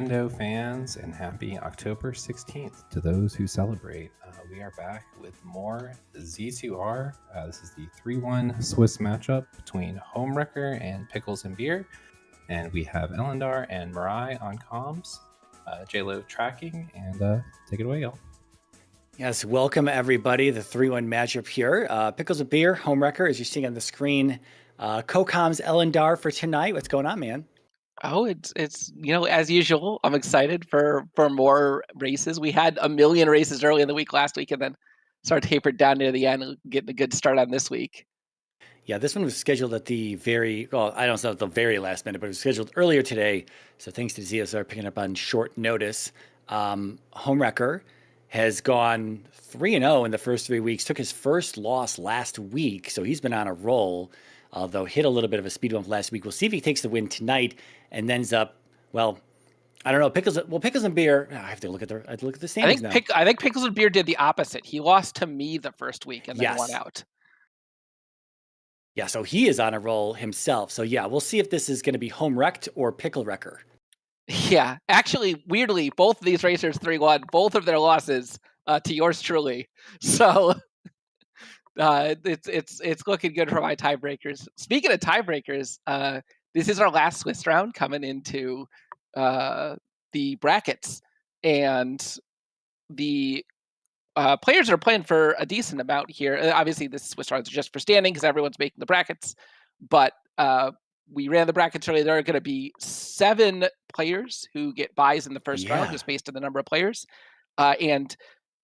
Rando fans, and happy October 16th to those who celebrate. We are back with more Z2R. This is the 3-1 Swiss matchup between Homewrecker and Pickles and Beer. And we have Elendar and Mirai on comms, JLo tracking, and take it away, y'all. Yes, welcome everybody. The 3-1 matchup here. Pickles and Beer, Homewrecker, as you're seeing on the screen. Co-comms Elendar for tonight. What's going on, man? Oh, it's as usual. I'm excited for more races. We had a million races early in the week last week, and then sort of tapered down near the end, getting a good start on this week. Yeah, this one was scheduled at the very last minute, but it was scheduled earlier today. So thanks to ZSR picking up on short notice. Homewrecker has gone 3-0 in the first 3 weeks. Took his first loss last week, so he's been on a roll. Although hit a little bit of a speed bump last week. We'll see if he takes the win tonight and ends up, well, I don't know. Pickles and Beer. I have to look at the standings now. I think Pickles and Beer did the opposite. He lost to me the first week and then won out. Yeah, so he is on a roll himself. So yeah, we'll see if this is going to be home wrecked or pickle wrecker. Yeah, actually, weirdly, both of these racers 3-1, both of their losses to yours truly. So it's looking good for my tiebreakers. Speaking of tiebreakers, this is our last Swiss round coming into the brackets, and the players are playing for a decent amount here. Obviously, this Swiss rounds are just for standing because everyone's making the brackets, but we ran the brackets earlier. There are going to be 7 players who get buys in the first round, just based on the number of players, and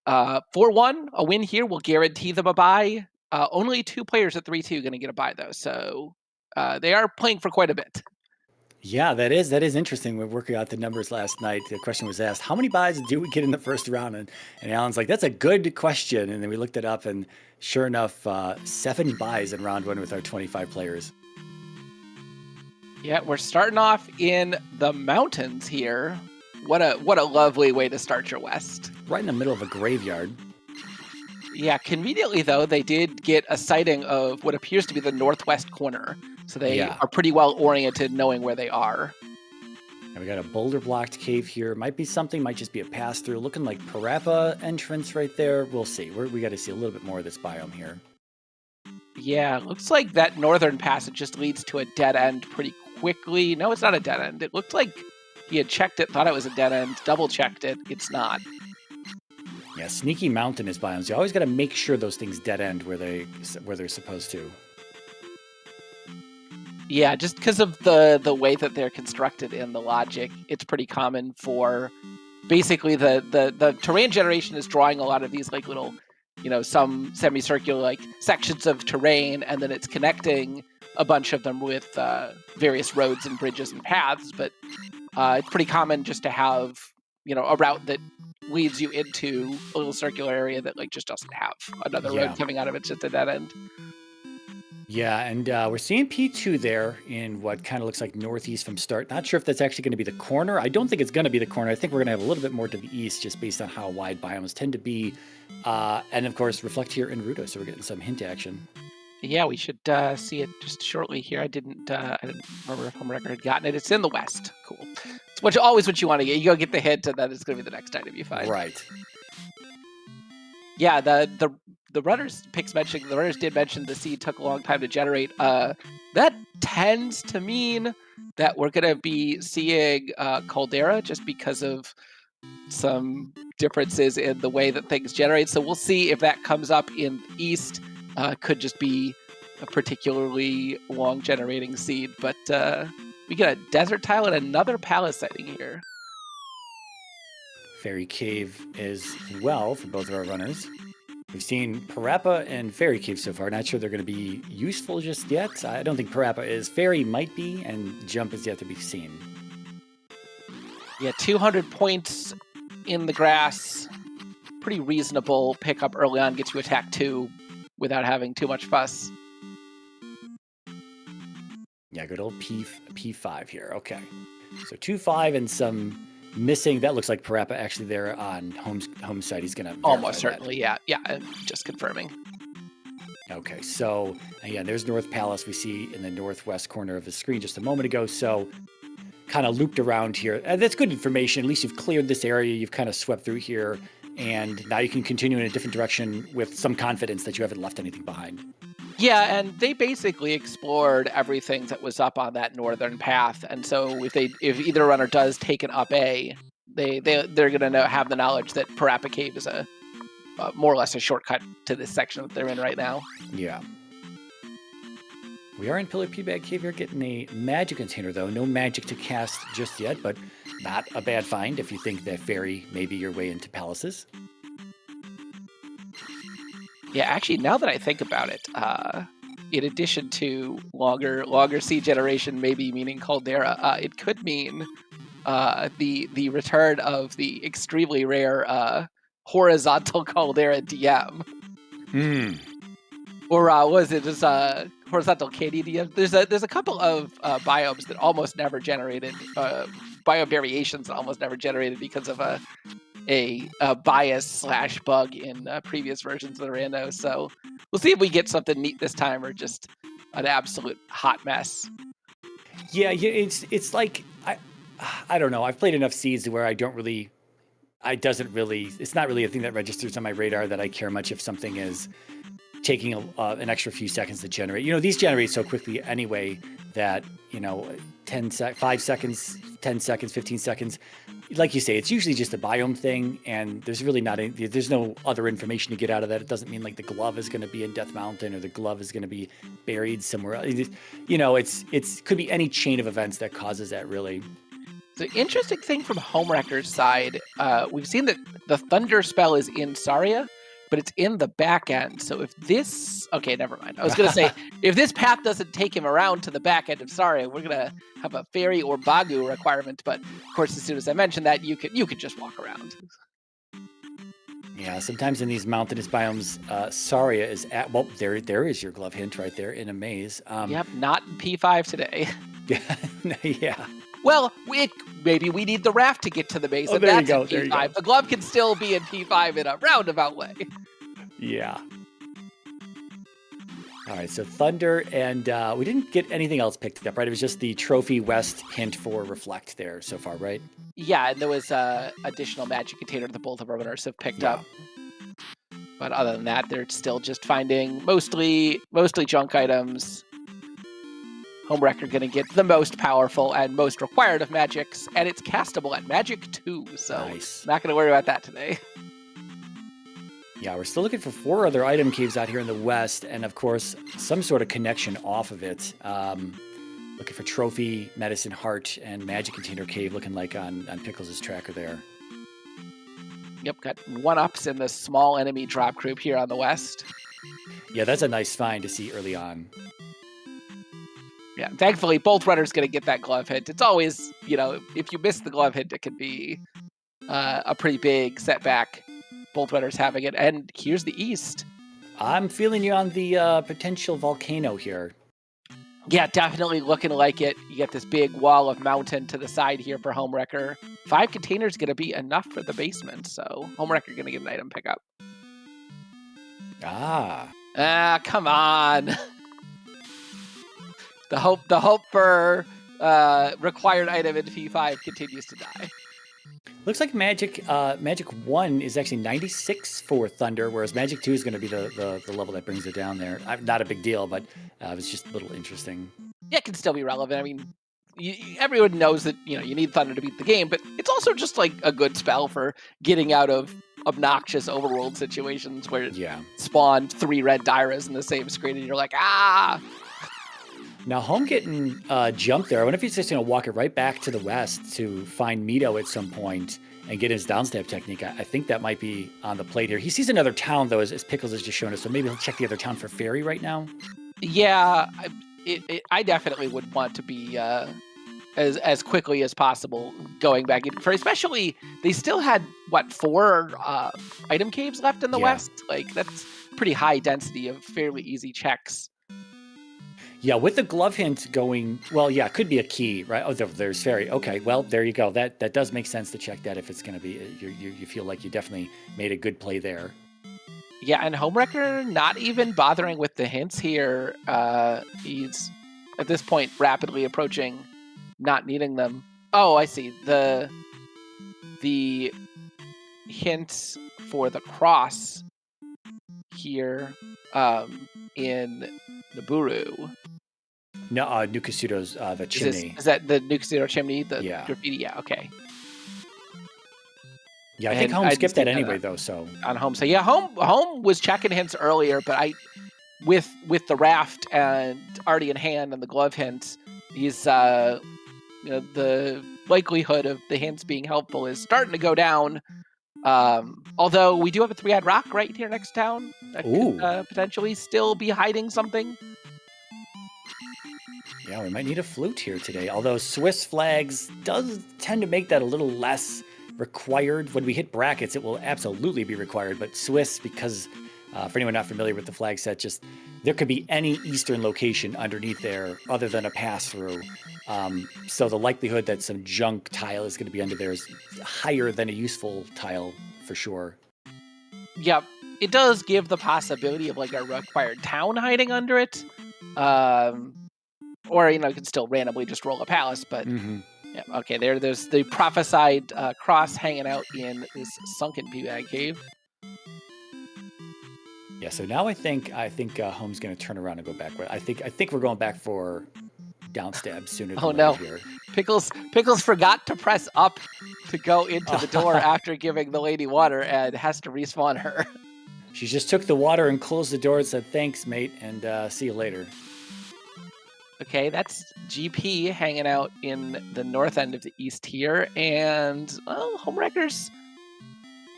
4-1, a win here will guarantee them a bye. Only 2 players at 3-2 going to get a bye, though. So they are playing for quite a bit. Yeah, that is interesting. We're working out the numbers last night. The question was asked, how many buys do we get in the first round? And Alan's like, that's a good question. And then we looked it up, and sure enough, 7 buys in round 1 with our 25 players. Yeah, we're starting off in the mountains here. What a lovely way to start your West. Right in the middle of a graveyard. Yeah, conveniently, though, they did get a sighting of what appears to be the northwest corner. So they are pretty well oriented, knowing where they are. And we got a boulder-blocked cave here. Might be something, might just be a pass-through. Looking like Parappa entrance right there. We'll see. We got to see a little bit more of this biome here. Yeah, looks like that northern passage just leads to a dead end pretty quickly. No, it's not a dead end. It looked like he had checked it, thought it was a dead end, double-checked it. It's not. Yeah, sneaky mountainous biomes. You always got to make sure those things dead end where they're supposed to. Yeah, just because of the way that they're constructed in the logic, it's pretty common for basically the terrain generation is drawing a lot of these like little, some semicircular like sections of terrain, and then it's connecting a bunch of them with various roads and bridges and paths. But it's pretty common just to have a route that leads you into a little circular area that like just doesn't have another road coming out of it, just at that end. Yeah, and we're seeing P2 there in what kind of looks like northeast from start. Not sure if that's actually going to be the corner. I don't think it's going to be the corner. I think we're going to have a little bit more to the east just based on how wide biomes tend to be. And of course, reflect here in Rudo, so we're getting some hint action. Yeah, we should see it just shortly here. I didn't remember if Homewrecker had gotten it. It's in the west. Cool. It's always what you want to get. You go get the hint, and then it's going to be the next item you find. Right. Yeah, the runners did mention the seed took a long time to generate. That tends to mean that we're going to be seeing Caldera just because of some differences in the way that things generate. So we'll see if that comes up in the east. Could just be a particularly long generating seed, but we get a desert tile and another palace sighting here. Fairy Cave as well for both of our runners. We've seen Parappa and Fairy Cave so far. Not sure they're going to be useful just yet. I don't think Parappa is. Fairy might be, and Jump is yet to be seen. Yeah, 200 points in the grass. Pretty reasonable pickup early on. Gets you attack 2 without having too much fuss. Yeah, good old P5 here. Okay. So 2-5 and some missing. That looks like Parappa actually there on home side. He's going to almost certainly. Yeah. Just confirming. Okay. So yeah, there's North Palace we see in the northwest corner of the screen just a moment ago. So kind of looped around here. That's good information. At least you've cleared this area. You've kind of swept through here. And now you can continue in a different direction with some confidence that you haven't left anything behind. Yeah, and they basically explored everything that was up on that northern path. And so if either runner does take an up A, they're going to have the knowledge that Parappa Cave is a more or less a shortcut to this section that they're in right now. Yeah. We are in Pillar P Bag Cave here getting a magic container, though. No magic to cast just yet, but not a bad find if you think that fairy may be your way into palaces. Yeah, actually, now that I think about it, in addition to longer seed generation, maybe meaning Caldera, it could mean the return of the extremely rare horizontal Caldera DM. Or was it just horizontal candy DM? There's a couple of biomes that almost never generated, biome variations that almost never generated because of a bias / bug in previous versions of the rando. So we'll see if we get something neat this time or just an absolute hot mess. Yeah, it's like I don't know. I've played enough seeds where it's not really a thing that registers on my radar that I care much if something is taking an extra few seconds to generate. These generate so quickly anyway that 5 seconds, 10 seconds, 15 seconds. Like you say, it's usually just a biome thing, and there's really there's no other information to get out of that. It doesn't mean like the glove is going to be in Death Mountain or the glove is going to be buried somewhere else. It's could be any chain of events that causes that, really. The interesting thing from Homewrecker's side, we've seen that the Thunder spell is in Saria, but it's in the back end. So if this... Okay, never mind. I was going to say, if this path doesn't take him around to the back end of Saria, we're going to have a fairy or Bagu requirement. But, of course, as soon as I mentioned that, you could just walk around. Yeah, sometimes in these mountainous biomes, Saria is at... Well, there is your glove hint right there in a maze. Yep, not in P5 today. Yeah. Well, maybe we need the raft to get to the maze, and there that's you go, in there you P5. go. The glove can still be in P5 in a roundabout way. Yeah. All right, so Thunder, and we didn't get anything else picked up, right? It was just the Trophy West hint for Reflect there so far, right? Yeah, and there was additional magic container that both of our winners have picked up. But other than that, they're still just finding mostly junk items. Homewrecker going to get the most powerful and most required of magics, and it's castable at Magic 2, so Nice. Not going to worry about that today. Yeah, we're still looking for 4 other item caves out here in the west, and of course, some sort of connection off of it. Looking for Trophy, Medicine Heart, and Magic Container Cave, looking like on Pickles' tracker there. Yep, got 1-ups in the small enemy drop group here on the west. Yeah, that's a nice find to see early on. Yeah, thankfully, both runners going to get that glove hit. It's always, if you miss the glove hit, it can be a pretty big setback. Both runners having it. And here's the east. I'm feeling you on the potential volcano here. Yeah, definitely looking like it. You get this big wall of mountain to the side here for Homewrecker. 5 containers going to be enough for the basement, so Homewrecker going to get an item pickup. Come on. The hope for required item in P5 continues to die. Looks like Magic 1 is actually 96 for Thunder, whereas Magic 2 is going to be the level that brings it down there. Not a big deal, but it was just a little interesting. Yeah, it can still be relevant. I mean, everyone knows that you need Thunder to beat the game, but it's also just like a good spell for getting out of obnoxious overworld situations where it spawned 3 red Dairas in the same screen, and you're like, Now, Home getting jumped there. I wonder if he's just going to walk it right back to the west to find Mito at some point and get his downstab technique. I think that might be on the plate here. He sees another town, though, as Pickles has just shown us, so maybe he'll check the other town for Fairy right now. Yeah, I definitely would want to be as quickly as possible going back in. For especially, they still had, 4 item caves left in the west? Like, that's pretty high density of fairly easy checks. Yeah, with the glove hint going, it could be a key, right? Oh, there's Fairy. Okay, well, there you go. That does make sense to check that if it's going to be, you feel like you definitely made a good play there. Yeah, and Homewrecker not even bothering with the hints here. He's, at this point, rapidly approaching not needing them. Oh, I see. The hint for the cross here in Naburu. No, Nukasuto's the chimney. Is that the Nukasuto chimney? The Yeah. graffiti? Yeah, okay. Yeah, I think And Home I skipped just that think anyway, though. So on Home. So yeah, Home was checking hints earlier, but with the raft and already in hand and the glove hint, he's the likelihood of the hints being helpful is starting to go down. Although we do have a 3-eyed rock right here next town that could potentially still be hiding something. Yeah, we might need a flute here today. Although Swiss flags does tend to make that a little less required. When we hit brackets, it will absolutely be required. But Swiss, because for anyone not familiar with the flag set, just there could be any eastern location underneath there other than a pass-through. So the likelihood that some junk tile is going to be under there is higher than a useful tile for sure. Yep. It does give the possibility of like a required town hiding under it. Or, you can still randomly just roll a palace, but yeah, okay, there's the prophesied cross hanging out in this sunken pea cave. Yeah, so now I think Home's going to turn around and go back. I think we're going back for downstab sooner than later here. Pickles forgot to press up to go into the door after giving the lady water and has to respawn her. She just took the water and closed the door and said, "Thanks, mate, and see you later." Okay, that's GP hanging out in the north end of the east here, and Homewrecker's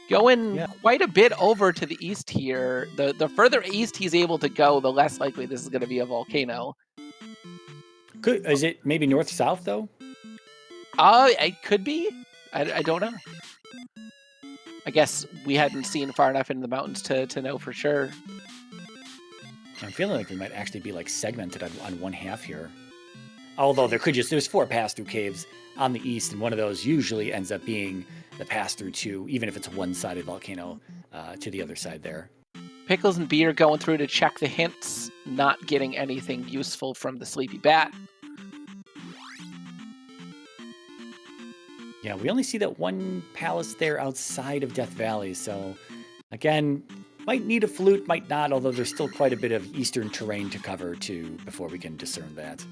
going quite a bit over to the east here. The further east he's able to go, the less likely this is going to be a volcano. Is it maybe north-south, though? It could be. I don't know. I guess we hadn't seen far enough into the mountains to know for sure. I'm feeling like we might actually be like segmented on one half here. Although there's 4 pass-through caves on the east, and one of those usually ends up being the pass-through to, even if it's a one-sided volcano, to the other side there. Pickles and Beer going through to check the hints, not getting anything useful from the Sleepy Bat. Yeah, we only see that one palace there outside of Death Valley, so again, might need a flute, might not, although there's still quite a bit of eastern terrain to cover too before we can discern that.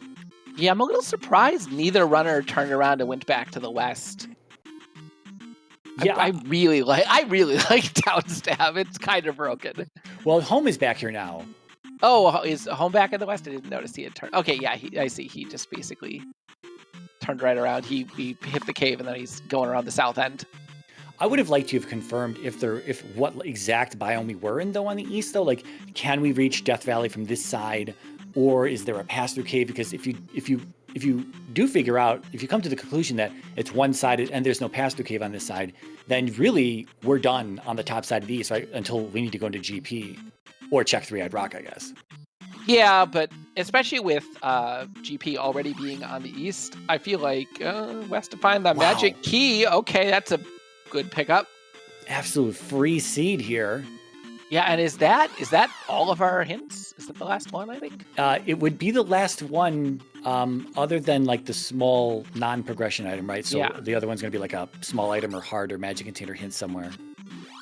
Yeah, I'm a little surprised neither runner turned around and went back to the west. Yeah, I really like downstab. It's kind of broken. Well, Home is back here now. Oh, is Home back in the west? I didn't notice he had turned. Okay, yeah, I see. He just basically turned right around. He hit the cave and then he's going around the south end. I would have liked to have confirmed if what exact biome we were in though on the east though. Like, can we reach Death Valley from this side, or is there a pass-through cave? Because if you do figure out, if you come to the conclusion that it's one-sided and there's no pass-through cave on this side, then really we're done on the top side of the east, right? Until we need to go into GP or check 3-eyed rock, I guess. Yeah, but especially with GP already being on the east, I feel like west to find the magic key. Okay, that's a good pickup. Absolute free seed here. Yeah, and is that all of our hints? Is that the last one, I think? It would be the last one, other than like the small non-progression item, right? So the other one's going to be like a small item or heart or magic container hint somewhere.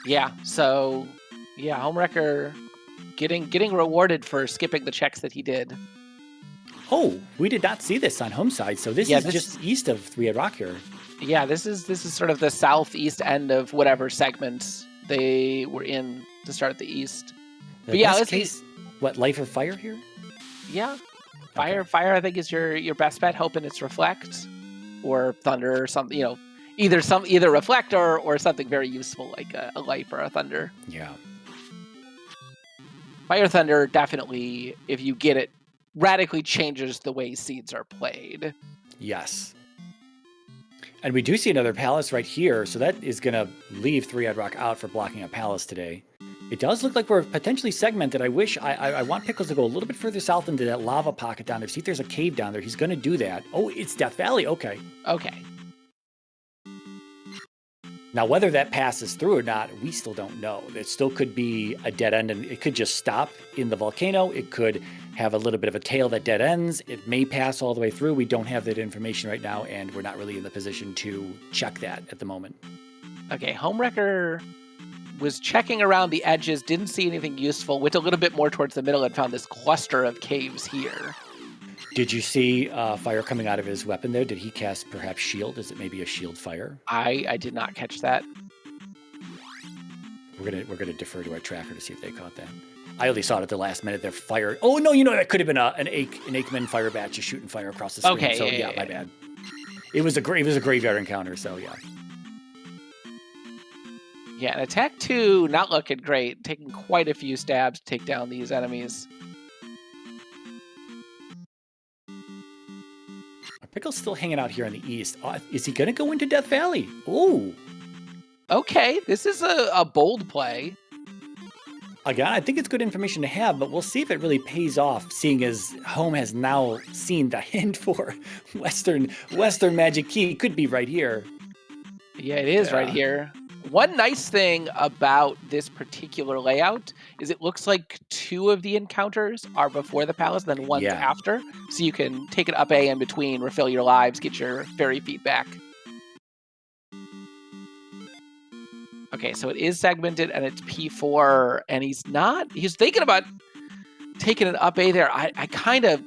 Yeah, so Homewrecker getting rewarded for skipping the checks that he did. Oh, we did not see this on Home side, so this is just east of 3-eyed rock here. Yeah, this is sort of the southeast end of whatever segment they were in to start the east. But yeah, let's case, what, life or fire here? Yeah, fire. Okay. Fire, I think, is your best bet. Hoping it's reflect or thunder or something. Either reflect or something very useful like a life or a thunder. Yeah. Fire thunder definitely, if you get it, radically changes the way seeds are played. Yes. And we do see another palace right here, so that is going to leave 3-eyed rock out for blocking a palace today. It does look like we're potentially segmented. I want Pickles to go a little bit further south into that lava pocket down there. See if there's a cave down there. He's going to do that. Oh, it's Death Valley. Okay. Okay. Now, whether that passes through or not, we still don't know. It still could be a dead end, and it could just stop in the volcano. It could have a little bit of a tail that dead ends. It may pass all the way through. We don't have that information right now, and we're not really in the position to check that at the moment. Okay, Homewrecker was checking around the edges, didn't see anything useful, went a little bit more towards the middle and found this cluster of caves here. Did you see fire coming out of his weapon there? Did he cast perhaps shield? Is it maybe a shield fire? I did not catch that. We're gonna defer to our tracker to see if they caught that. I only saw it at the last minute. They're fired. Oh no, that could have been an Aikman fire batch just shooting fire across the screen. Okay, so yeah, my bad. It was a graveyard encounter. So yeah. Yeah, and attack 2 not looking great, taking quite a few stabs to take down these enemies. Pickle's still hanging out here in the east. Is he going to go into Death Valley? Ooh. Okay, this is a bold play. Again, I think it's good information to have, but we'll see if it really pays off, seeing as Home has now seen the hint for Western Magic Key. Could be right here. Yeah, it is right here. One nice thing about this particular layout is it looks like 2 of the encounters are before the palace, then one's after. So you can take it up A in between, refill your lives, get your fairy feet back. Okay, so it is segmented and it's P4, and he's thinking about taking an up A there. I kind of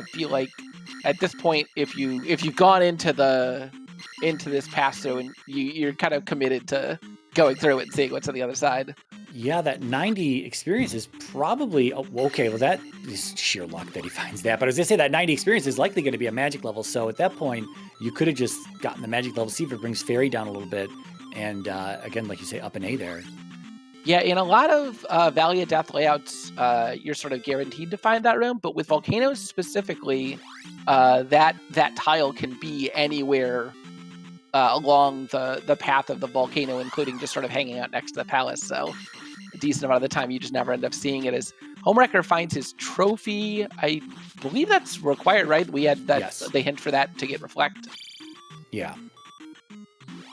feel like at this point, if you've gone into this pass through and you're kind of committed to going through it and seeing what's on the other side. Yeah, that 90 experience is probably okay. Well, that is sheer luck that he finds that. But as I say, that 90 experience is likely going to be a magic level. So at that point, you could have just gotten the magic level, see if it brings fairy down a little bit, and again, like you say, up an A there. Yeah, in a lot of Valley of Death layouts, you're sort of guaranteed to find that room. But with volcanoes specifically, that tile can be anywhere along the path of the volcano, including just sort of hanging out next to the palace. So a decent amount of the time, you just never end up seeing it. As Homewrecker finds his trophy, I believe that's required, right? We had that the hint for that to get reflect. Yeah.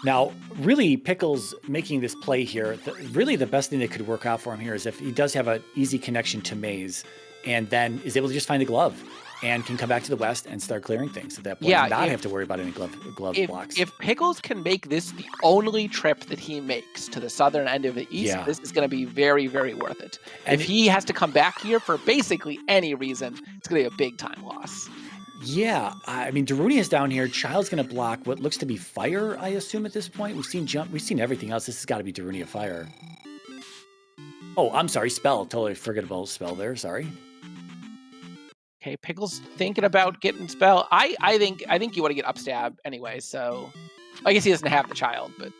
Now, really, Pickles making this play here, really the best thing that could work out for him here is if he does have an easy connection to Maze and then is able to just find the glove and can come back to the west and start clearing things at that point and not have to worry about any glove blocks. If Pickles can make this the only trip that he makes to the southern end of the east, this is going to be very, very worth it. And if he has to come back here for basically any reason, it's going to be a big time loss. Yeah, I mean, Darunia's down here. Child's going to block what looks to be fire, I assume, at this point. We've seen jump. We've seen everything else. This has got to be Darunia fire. Oh, I'm sorry. Spell. Totally forgettable spell there. Sorry. Okay, Pickles thinking about getting spell. I think you want to get upstab anyway, so I guess he doesn't have the child, but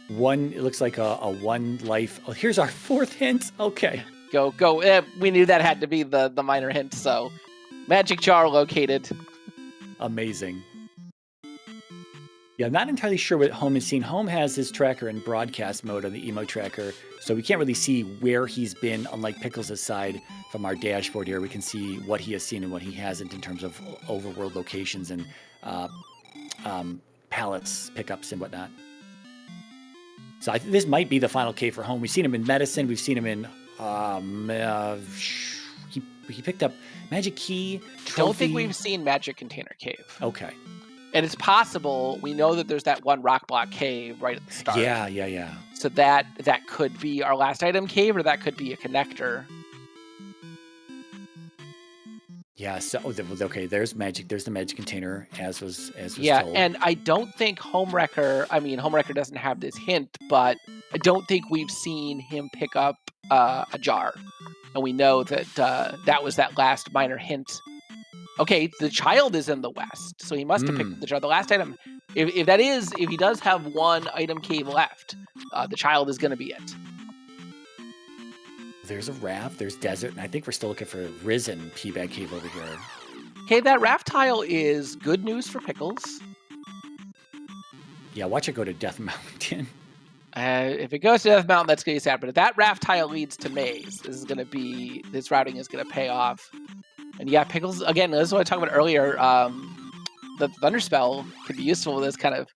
it looks like a 1 life. Oh, here's our 4th hint. Okay. Go. We knew that had to be the minor hint, so magic jar located. Amazing. Yeah, I'm not entirely sure what Home is seeing. Home has his tracker in broadcast mode on the emo tracker, so we can't really see where he's been, unlike Pickles' side from our dashboard here. We can see what he has seen and what he hasn't in terms of overworld locations and palace pickups and whatnot. So this might be the final cave for Home. We've seen him in Medicine. We've seen him in... he picked up Magic Key, Trophy. Don't think we've seen Magic Container Cave. Okay. And it's possible, we know that there's that one rock block cave right at the start. Yeah. So that could be our last item cave, or that could be a connector. Yeah, so okay, there's magic. There's the magic container, as was told. And I don't think Homewrecker doesn't have this hint, but I don't think we've seen him pick up a jar. And we know that that was that last minor hint. Okay, the child is in the west, so he must have picked up the jar. The last item, if he does have one item cave left, the child is going to be it. There's a raft, there's desert, and I think we're still looking for a Risen Peabag Cave over here. Okay, that raft tile is good news for Pickles. Yeah, watch it go to Death Mountain. If it goes to Death Mountain, that's going to be sad. But if that raft tile leads to Maze, this routing is going to pay off. And yeah, Pickles, again, this is what I talked about earlier. the Thunder Spell could be useful with those kind of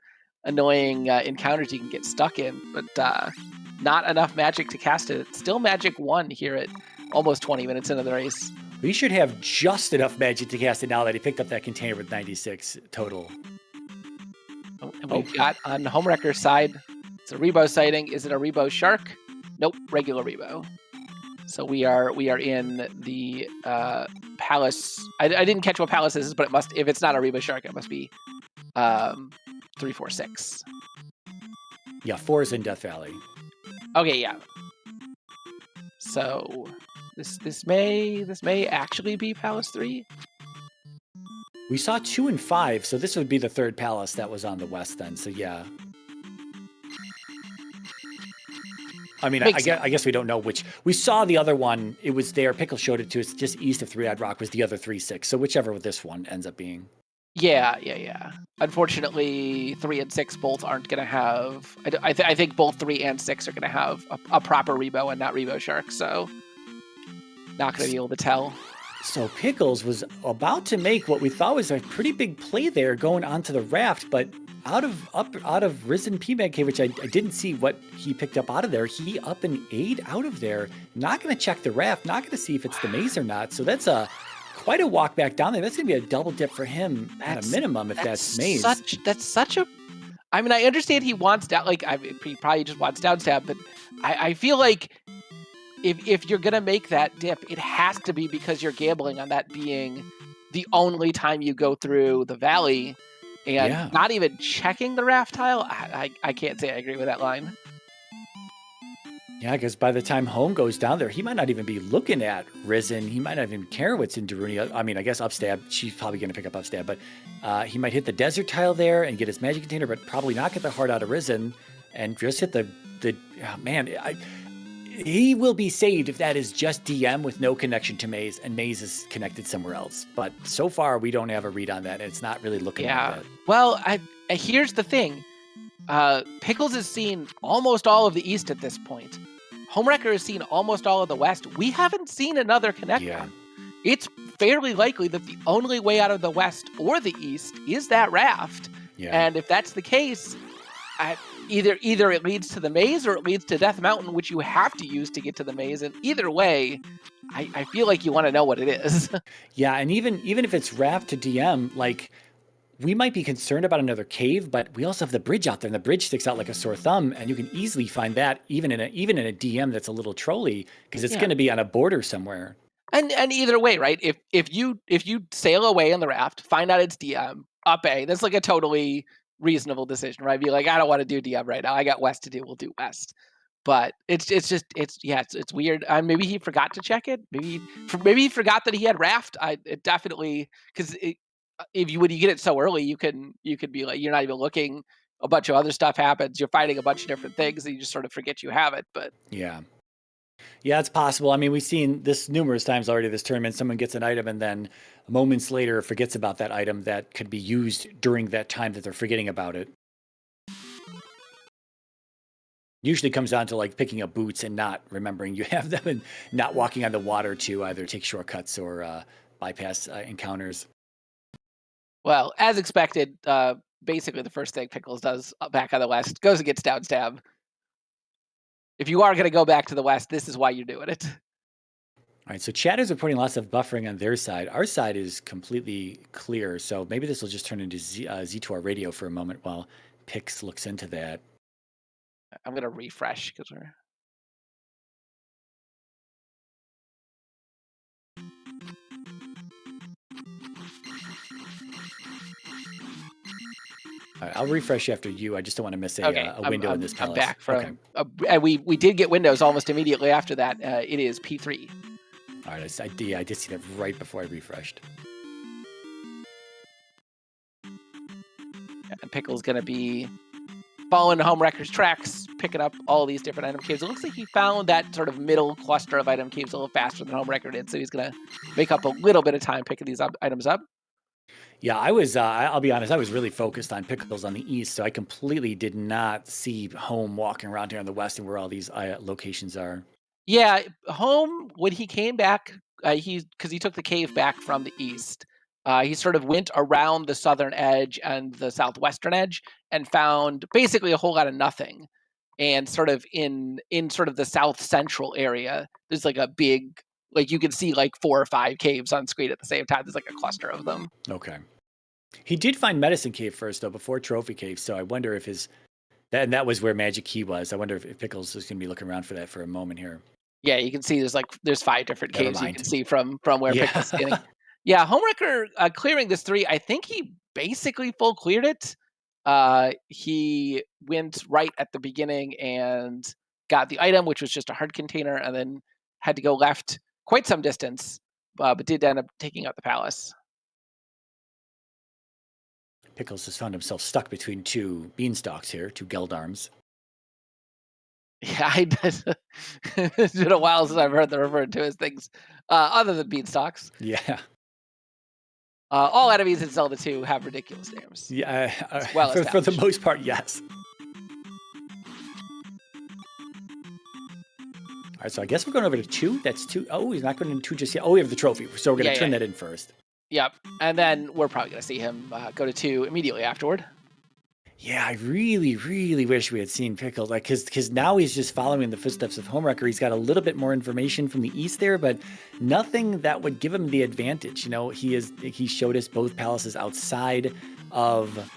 annoying encounters you can get stuck in, but not enough magic to cast it. Still magic 1 here at almost 20 minutes into the race. We should have just enough magic to cast it now that he picked up that container with 96 total. And we've got on Homewrecker's side, it's a Rebo sighting. Is it a Rebo Shark? Nope, regular Rebo. So we are in the Palace. I didn't catch what Palace is, but it must. If it's not a Rebo Shark, it must be 3, 4, 6. Yeah, 4 is in Death Valley. Okay, yeah. So this may actually be Palace 3. We saw 2 and 5, so this would be the third palace that was on the west then. So yeah. I mean, I guess we don't know which. We saw the other one. It was there. Pickle showed it to us. Just east of Three-Eyed Rock was the other 3-6. So whichever this one ends up being. Yeah. Unfortunately, 3 and 6 both aren't going to have. I think both 3 and 6 are going to have a proper Rebo and not Rebo Shark. So not going to be able to tell. So Pickles was about to make what we thought was a pretty big play there, going onto the raft, but out of Risen P-Bag Cave, which I didn't see what he picked up out of there. He up and 8 out of there. Not going to check the raft. Not going to see if it's the maze or not. So that's quite a walk back down there. That's going to be a double dip for him at a minimum if that's maze. That's such a. I mean, I understand he wants down. Like, he probably just wants down stab, but I feel like if you're gonna make that dip, it has to be because you're gambling on that being the only time you go through the valley, and not even checking the raft tile. I can't say I agree with that line. Yeah, because by the time Home goes down there, he might not even be looking at Risen. He might not even care what's in Darunia. I mean, I guess Upstab. She's probably going to pick up Upstab, but he might hit the desert tile there and get his magic container, but probably not get the heart out of Risen and just hit the man. He will be saved if that is just DM with no connection to Maze, and Maze is connected somewhere else. But so far, we don't have a read on that, and it's not really looking like that. Well, here's the thing. Pickles has seen almost all of the East at this point. Homewrecker has seen almost all of the West. We haven't seen another connector. Yeah. It's fairly likely that the only way out of the West or the East is that raft. Yeah. And if that's the case, either it leads to the maze or it leads to Death Mountain, which you have to use to get to the maze. And either way, I feel like you want to know what it is. Yeah, and even if it's raft to DM, like, we might be concerned about another cave, but we also have the bridge out there, and the bridge sticks out like a sore thumb, and you can easily find that even in a DM that's a little trolly, because it's going to be on a border somewhere. And either way, right? If you sail away on the raft, find out it's DM, up A, that's like a totally reasonable decision, right? Be like, I don't want to do DM right now. I got West to do. We'll do West. But it's weird. Maybe he forgot to check it. Maybe he forgot that he had raft. It definitely, because when you get it so early, you can be like, you're not even looking. A bunch of other stuff happens. You're fighting a bunch of different things, and you just sort of forget you have it. But yeah, it's possible. I mean, we've seen this numerous times already. This tournament, someone gets an item and then moments later forgets about that item that could be used during that time that they're forgetting about it. Usually comes down to like picking up boots and not remembering you have them, and not walking on the water to either take shortcuts or bypass encounters. Well, as expected, basically the first thing Pickles does back on the West goes and gets down stab. If you are going to go back to the West, this is why you're doing it. All right, so chat is reporting lots of buffering on their side. Our side is completely clear, so maybe this will just turn into Z2R radio for a moment while Pix looks into that. I'm going to refresh because we're... All right, I'll refresh after you. I just don't want to miss a window in this palace. I'm back from... and we did get windows almost immediately after that. It is P3. All right, I did see that right before I refreshed. And Pickle's going to be following Homewrecker's tracks, picking up all these different item caves. It looks like he found that sort of middle cluster of item caves a little faster than Homewrecker did, so he's going to make up a little bit of time picking these items up. Yeah, I was, I'll be honest, I was really focused on Pickles on the east, so I completely did not see Home walking around here on the west and where all these locations are. Yeah, Home, when he came back, because he took the cave back from the east, He sort of went around the southern edge and the southwestern edge and found basically a whole lot of nothing. And sort of in sort of the south central area, there's like a big, like you can see like 4 or 5 caves on screen at the same time. There's like a cluster of them. Okay. He did find Medicine Cave first, though, before Trophy Cave. So I wonder if that was where Magic Key was. I wonder if Pickles is going to be looking around for that for a moment here. Yeah, you can see there's 5 different Never caves you mind. can see from where Yeah. Pickle's standing. Yeah, Homewrecker clearing this 3, I think he basically full cleared it. He went right at the beginning and got the item, which was just a heart container, and then had to go left quite some distance, but did end up taking out the palace. Pickles has found himself stuck between 2 beanstalks here, 2 Geldarms. Yeah, it's been a while since I've heard them referred to as things other than beanstalks. Yeah. All enemies in Zelda 2 have ridiculous names. Yeah. well for the most part, yes. All right, so I guess we're going over to 2. That's 2. Oh, he's not going into 2 just yet. Oh, we have the trophy. So we're going to turn that in first. Yep. And then we're probably going to see him go to 2 immediately afterward. Yeah, I really, really wish we had seen Pickles, like, because now he's just following the footsteps of Homewrecker. He's got a little bit more information from the east there, but nothing that would give him the advantage. You know, he showed us both palaces outside of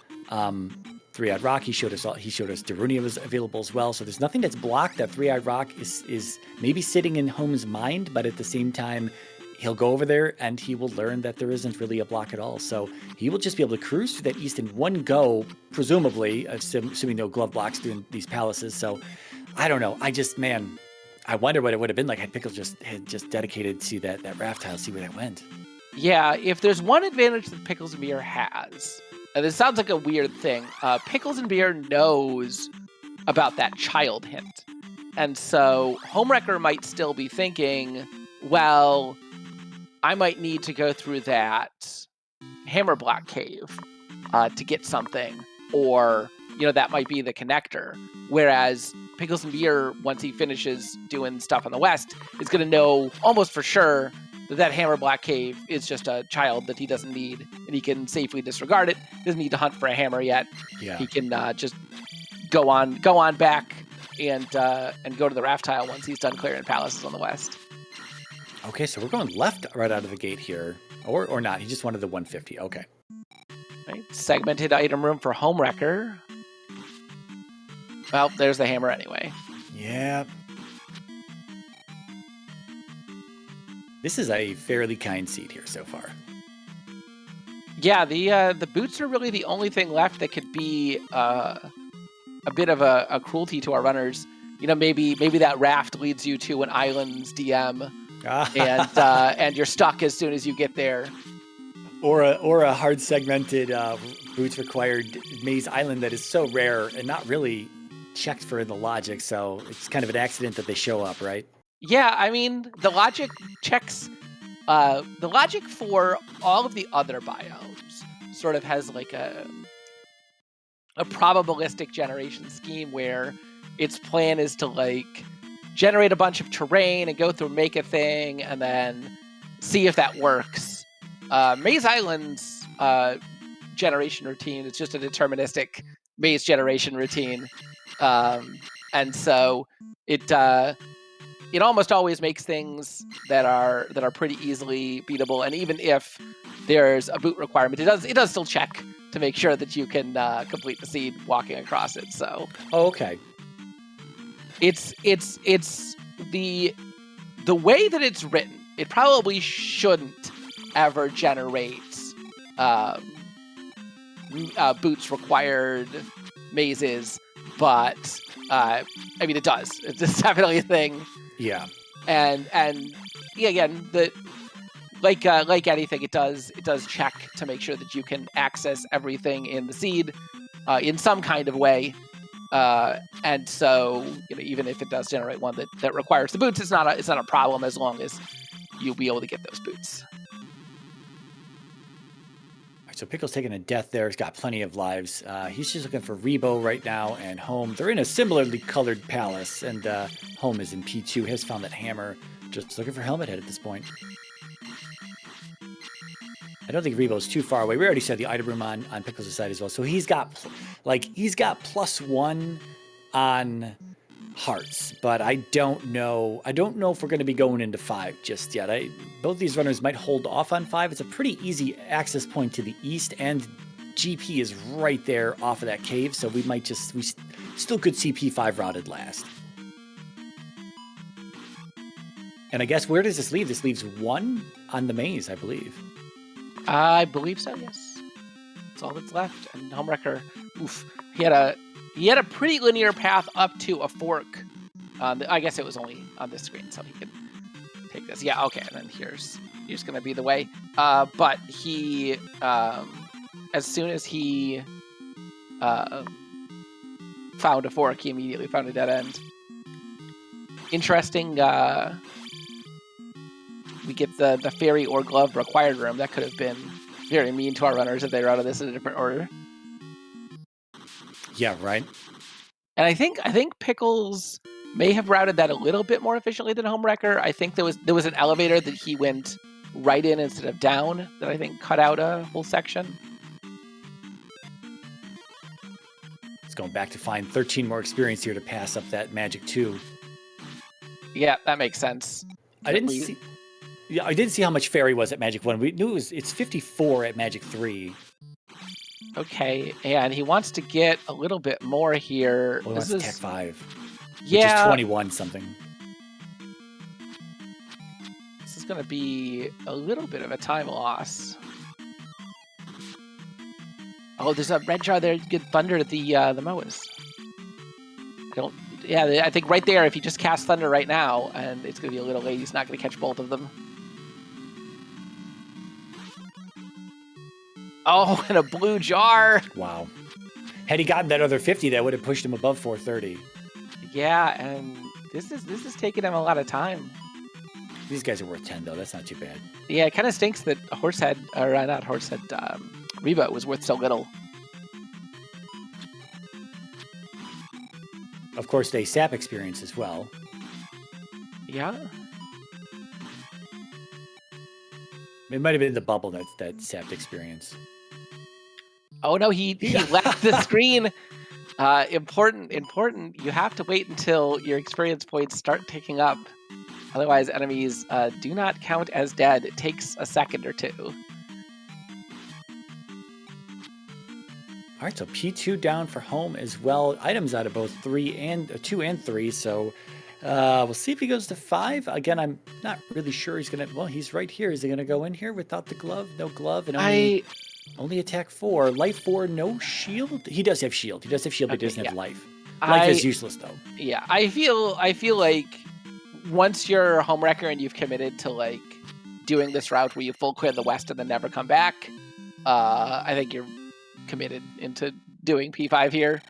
Three-Eyed Rock. He showed us Darunia was available as well. So there's nothing that's blocked. That Three-Eyed Rock is maybe sitting in Home's mind, but at the same time, he'll go over there and he will learn that there isn't really a block at all. So he will just be able to cruise through that east in one go, presumably, assuming no glove blocks doing these palaces. So I don't know. I wonder what it would have been like had Pickles had dedicated to that raft tile, see where that went. Yeah, if there's one advantage that Pickles and Beer has, and this sounds like a weird thing, Pickles and Beer knows about that child hint. And so Homewrecker might still be thinking, well, I might need to go through that hammer block cave to get something, or that might be the connector. Whereas Pickles and Beer, once he finishes doing stuff on the west, is going to know almost for sure that hammer block cave is just a child that he doesn't need, and he can safely disregard it. Doesn't need to hunt for a hammer yet. Yeah. He can just go on back and go to the raft tile once he's done clearing palaces on the west. Okay, so we're going left right out of the gate here. Or not. He just wanted the 150. Okay. Right. Segmented item room for Homewrecker. Well, there's the hammer anyway. Yeah. This is a fairly kind seed here so far. Yeah, the boots are really the only thing left that could be a bit of a cruelty to our runners. Maybe that raft leads you to an island's DM. And you're stuck as soon as you get there. Or a hard segmented boots required maze island that is so rare and not really checked for the logic, so it's kind of an accident that they show up, right? Yeah, I mean, the logic checks. The logic for all of the other biomes sort of has like a probabilistic generation scheme where its plan is to like generate a bunch of terrain and go through make a thing and then see if that works. Maze Island's generation routine is just a deterministic maze generation routine. And so it almost always makes things that are pretty easily beatable. And even if there's a boot requirement, it does still check to make sure that you can complete the seed walking across it. So okay. It's the way that it's written. It probably shouldn't ever generate boots required mazes, but I mean it does. It's definitely a thing. Yeah. And yeah, again, like anything, it does check to make sure that you can access everything in the seed in some kind of way. And so, even if it does generate one that requires the boots, it's not a problem as long as you'll be able to get those boots. All right, so Pickle's taking a death there. He's got plenty of lives. He's just looking for Rebo right now and Home. They're in a similarly colored palace, and Home is in P2. Has found that hammer. Just looking for Helmet Head at this point. I don't think Rebo's too far away. We already said the item room on Pickles' side as well. So he's got +1 on hearts, but I don't know if we're going to be going into 5 just yet. Both these runners might hold off on 5. It's a pretty easy access point to the east, and GP is right there off of that cave, so we still could see P5 routed last. And I guess where does this leave? This leaves 1 on the maze, I believe. I believe so, yes. That's all that's left. And Homewrecker, oof, he had a pretty linear path up to a fork. I guess it was only on this screen, so he could take this. Yeah, okay, and then here's going to be the way. But he, as soon as he found a fork, he immediately found a dead end. Interesting. We get the fairy or glove required room. That could have been very mean to our runners if they routed this in a different order. Yeah, right. And I think Pickles may have routed that a little bit more efficiently than Homewrecker. I think there was an elevator that he went right in instead of down that I think cut out a whole section. It's going back to find 13 more experience here to pass up that Magic 2. Yeah, that makes sense. I didn't see how much fairy was at Magic 1. We knew it's 54 at Magic 3. Okay, and he wants to get a little bit more here. Well, this is Tech 5. Yeah. Which is 21 something. This is going to be a little bit of a time loss. Oh, there's a red jar there. You get Thunder at the Moas. I think right there, if he just casts Thunder right now, and it's going to be a little late, he's not going to catch both of them. Oh, and a blue jar. Wow. Had he gotten that other 50, that would have pushed him above 430. Yeah, and this is taking him a lot of time. These guys are worth 10, though. That's not too bad. Yeah, it kind of stinks that Reba was worth so little. Of course, they sap experience as well. Yeah. It might have been the bubble that sapped experience. Oh no, he left the screen. Important. You have to wait until your experience points start ticking up. Otherwise, enemies do not count as dead. It takes a second or two. All right, so P2 down for home as well. Items out of both 2 and 3. So we'll see if he goes to 5. Again, I'm not really sure he's gonna. Well, he's right here. Is he gonna go in here without the glove? No glove, and only attack 4. Life 4, no shield. He does have shield. But he doesn't have life. Life is useless though. Yeah, I feel like once you're Homewrecker and you've committed to like doing this route where you full clear the west and then never come back, I think you're committed into doing P5 here.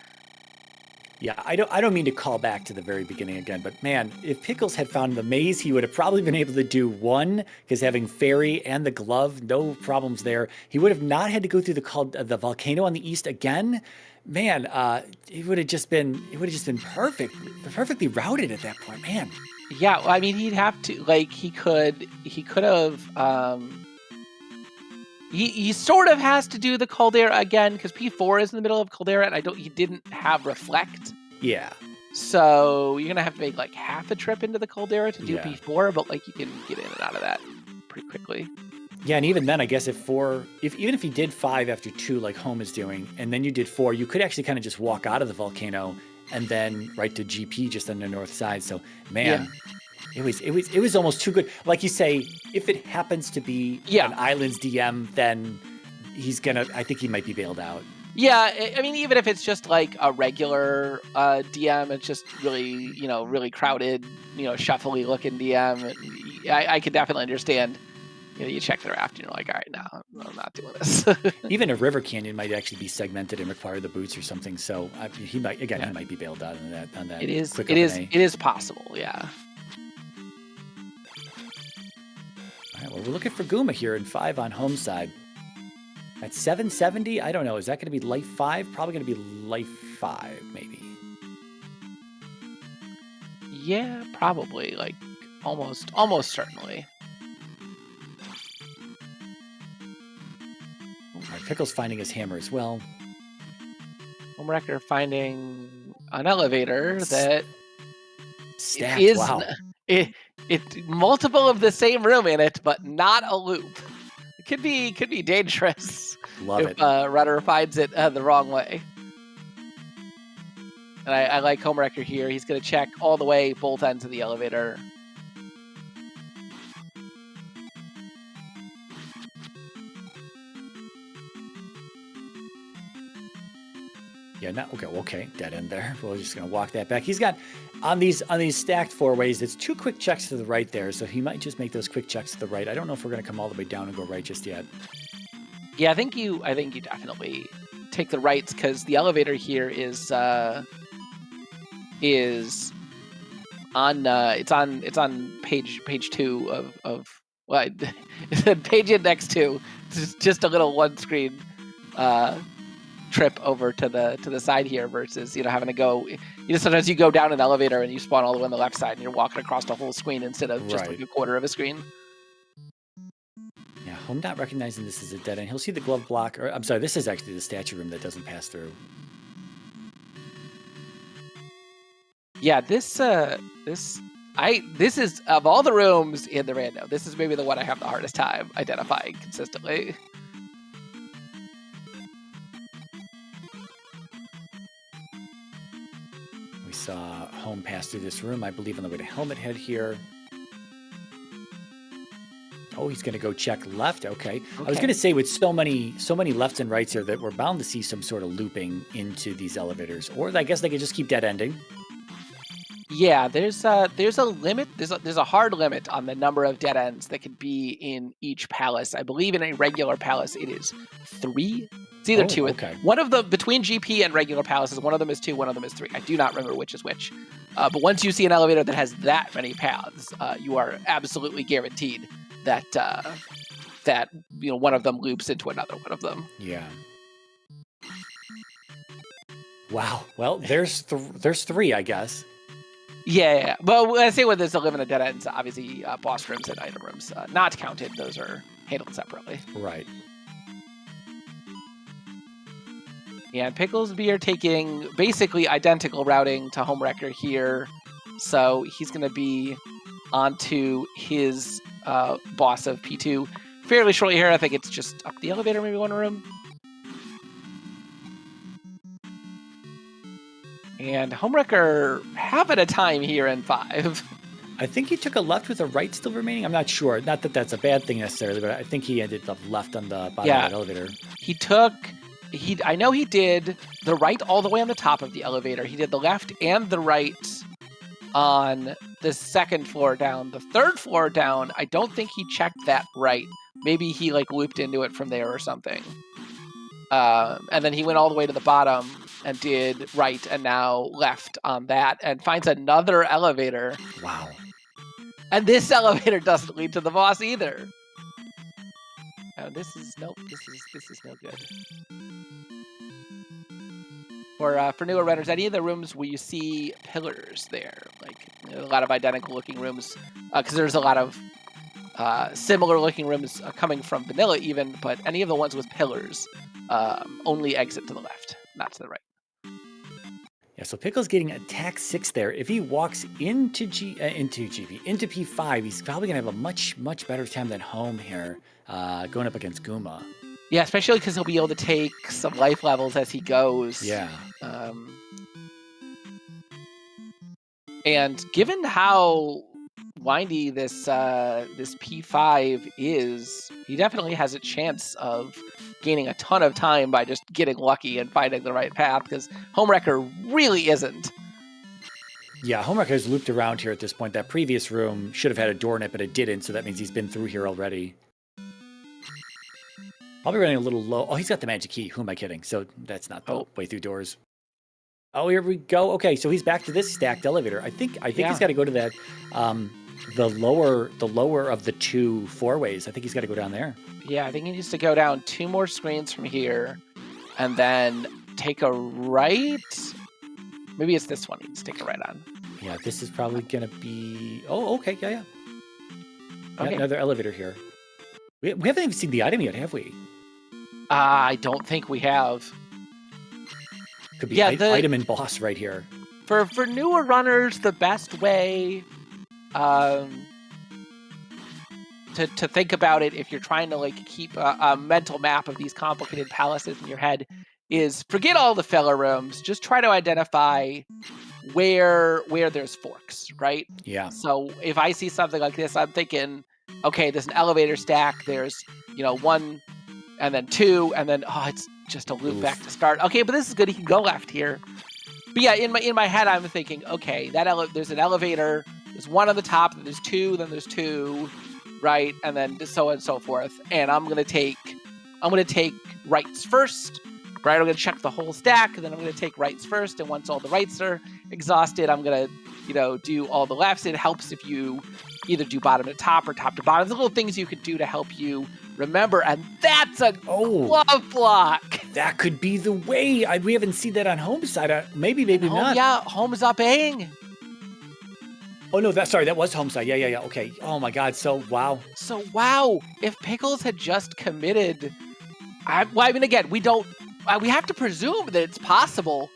Yeah, I don't mean to call back to the very beginning again, but man, if Pickles had found the maze, he would have probably been able to do 1, because having fairy and the glove, no problems there. He would have not had to go through the volcano on the east again. Man, it would have just been perfectly routed at that point, man. Yeah, well, I mean, he'd have to he could have. He sort of has to do the Caldera again because P4 is in the middle of Caldera, and he didn't have Reflect. Yeah. So you're gonna have to make like half a trip into the Caldera to do P4, but like you can get in and out of that pretty quickly. Yeah, and even then, I guess even if he did 5 after 2, like Home is doing, and then you did 4, you could actually kind of just walk out of the volcano and then right to GP just on the north side. So man. Yeah. It was almost too good. Like you say, if it happens to be an Islands DM, then I think he might be bailed out. Yeah, I mean, even if it's just like a regular DM, it's just really, really crowded, shuffly looking DM. I could definitely understand. You check the raft and you're like, all right, no, I'm not doing this. Even a river canyon might actually be segmented and require the boots or something. So he might be bailed out on that. It is possible. Yeah. All right, well, we're looking for Guma here in 5 on home side. At 770, I don't know. Is that going to be life 5? Probably going to be life 5, maybe. Yeah, probably. Like almost certainly. Pickle's finding his hammer as well. Homewrecker finding an elevator that Stacked. is Wow. it multiple of the same room in it, but not a loop. It could be dangerous Love if it. Rudder finds it the wrong way. And I like Homewrecker here. He's going to check all the way both ends of the elevator. Yeah, not okay. Dead end there. We're just gonna walk that back. He's got on these stacked four ways. It's 2 quick checks to the right there, so he might just make those quick checks to the right. I don't know if we're gonna come all the way down and go right just yet. Yeah, I think you definitely take the rights because the elevator here is on it's on page 2 of well, page index 2. It's just a little one screen trip over to the side here versus having to go. Sometimes you go down an elevator and you spawn all the way on the left side and you're walking across the whole screen instead of just like a quarter of a screen. Yeah, I'm not recognizing this as a dead end. He'll see the glove block, or I'm sorry, this is actually the statue room that doesn't pass through. Yeah, this is, of all the rooms in the rando, this is maybe the one I have the hardest time identifying consistently. We saw Home pass through this room, I believe, on the way to Helmet Head here. Oh, he's going to go check left. Okay. I was going to say, with so many lefts and rights here, that we're bound to see some sort of looping into these elevators, or I guess they could just keep dead ending. Yeah, there's a limit. There's a hard limit on the number of dead ends that can be in each palace. I believe in a regular palace it is 3. It's either 2. Okay. One of the between GP and regular palaces, one of them is 2, one of them is 3. I do not remember which is which. But once you see an elevator that has that many paths, you are absolutely guaranteed that one of them loops into another one of them. Yeah. Wow. Well, there's 3, I guess. Yeah. Well, I say when there's a limit of dead ends, obviously boss rooms and item rooms not counted. Those are handled separately. Right. Yeah, and Picklesbeer taking basically identical routing to Homewrecker here. So he's going to be onto his boss of P2 fairly shortly here. I think it's just up the elevator, maybe one room. And Homewrecker having a time here in 5. I think he took a left with a right still remaining. I'm not sure. Not that that's a bad thing necessarily, but I think he ended up left on the bottom of the elevator. I know he did the right all the way on the top of the elevator. He did the left and the right on the 2nd floor down. The 3rd floor down, I don't think he checked that right. Maybe he looped into it from there or something. And then he went all the way to the bottom and did right and now left on that and finds another elevator. Wow. And this elevator doesn't lead to the boss either. This is no good. For newer runners, any of the rooms where you see pillars there, a lot of identical looking rooms, because there's a lot of similar looking rooms coming from vanilla even, but any of the ones with pillars only exit to the left, not to the right. Yeah, so Pickle's getting attack 6 there. If he walks into P5, he's probably gonna have a much better time than Home here, going up against Guma. Yeah, especially because he'll be able to take some life levels as he goes. Yeah. And given how windy this P5 is, he definitely has a chance of gaining a ton of time by just getting lucky and finding the right path, because Homewrecker really isn't. Yeah, Homewrecker's looped around here at this point. That previous room should have had a door in it, but it didn't, so that means he's been through here already. Probably running a little low. Oh, he's got the magic key. Who am I kidding? So that's not the way through doors. Oh, here we go. Okay, so he's back to this stacked elevator. I think he's got to go to that the lower of the 2 four-ways. I think he's got to go down there. Yeah, I think he needs to go down 2 more screens from here and then take a right. Maybe it's this one he needs to take a right on. Yeah, this is probably going to be... Oh, okay, yeah. Okay. Another elevator here. We haven't even seen the item yet, have we? I don't think we have. Could be Yeah, item and boss right here. For newer runners, the best way to think about it, if you're trying to like keep a mental map of these complicated palaces in your head, is forget all the filler rooms. Just try to identify where there's forks, right? Yeah. So if I see something like this, I'm thinking, okay, there's an elevator stack. There's 1 and then 2 and then it's just a loop back to start. Okay, but this is good. He can go left here. But yeah, in my head, I'm thinking, okay, there's an elevator. There's 1 on the top. Then there's 2. Then there's 2, right? And then so on and so forth. And I'm gonna take rights first. Right, I'm gonna check the whole stack, and then I'm gonna take rights first. And once all the rights are exhausted, I'm gonna, do all the lefts. It helps if you either do bottom to top or top to bottom. There's little things you could do to help you remember, and that's a glove block. That could be the way. We haven't seen that on Home's side. Maybe not. Yeah, Home's up A. Oh no, that was Home's side. Yeah. Okay. Oh my God. So wow. If Pickles had just committed, again, we have to presume that it's possible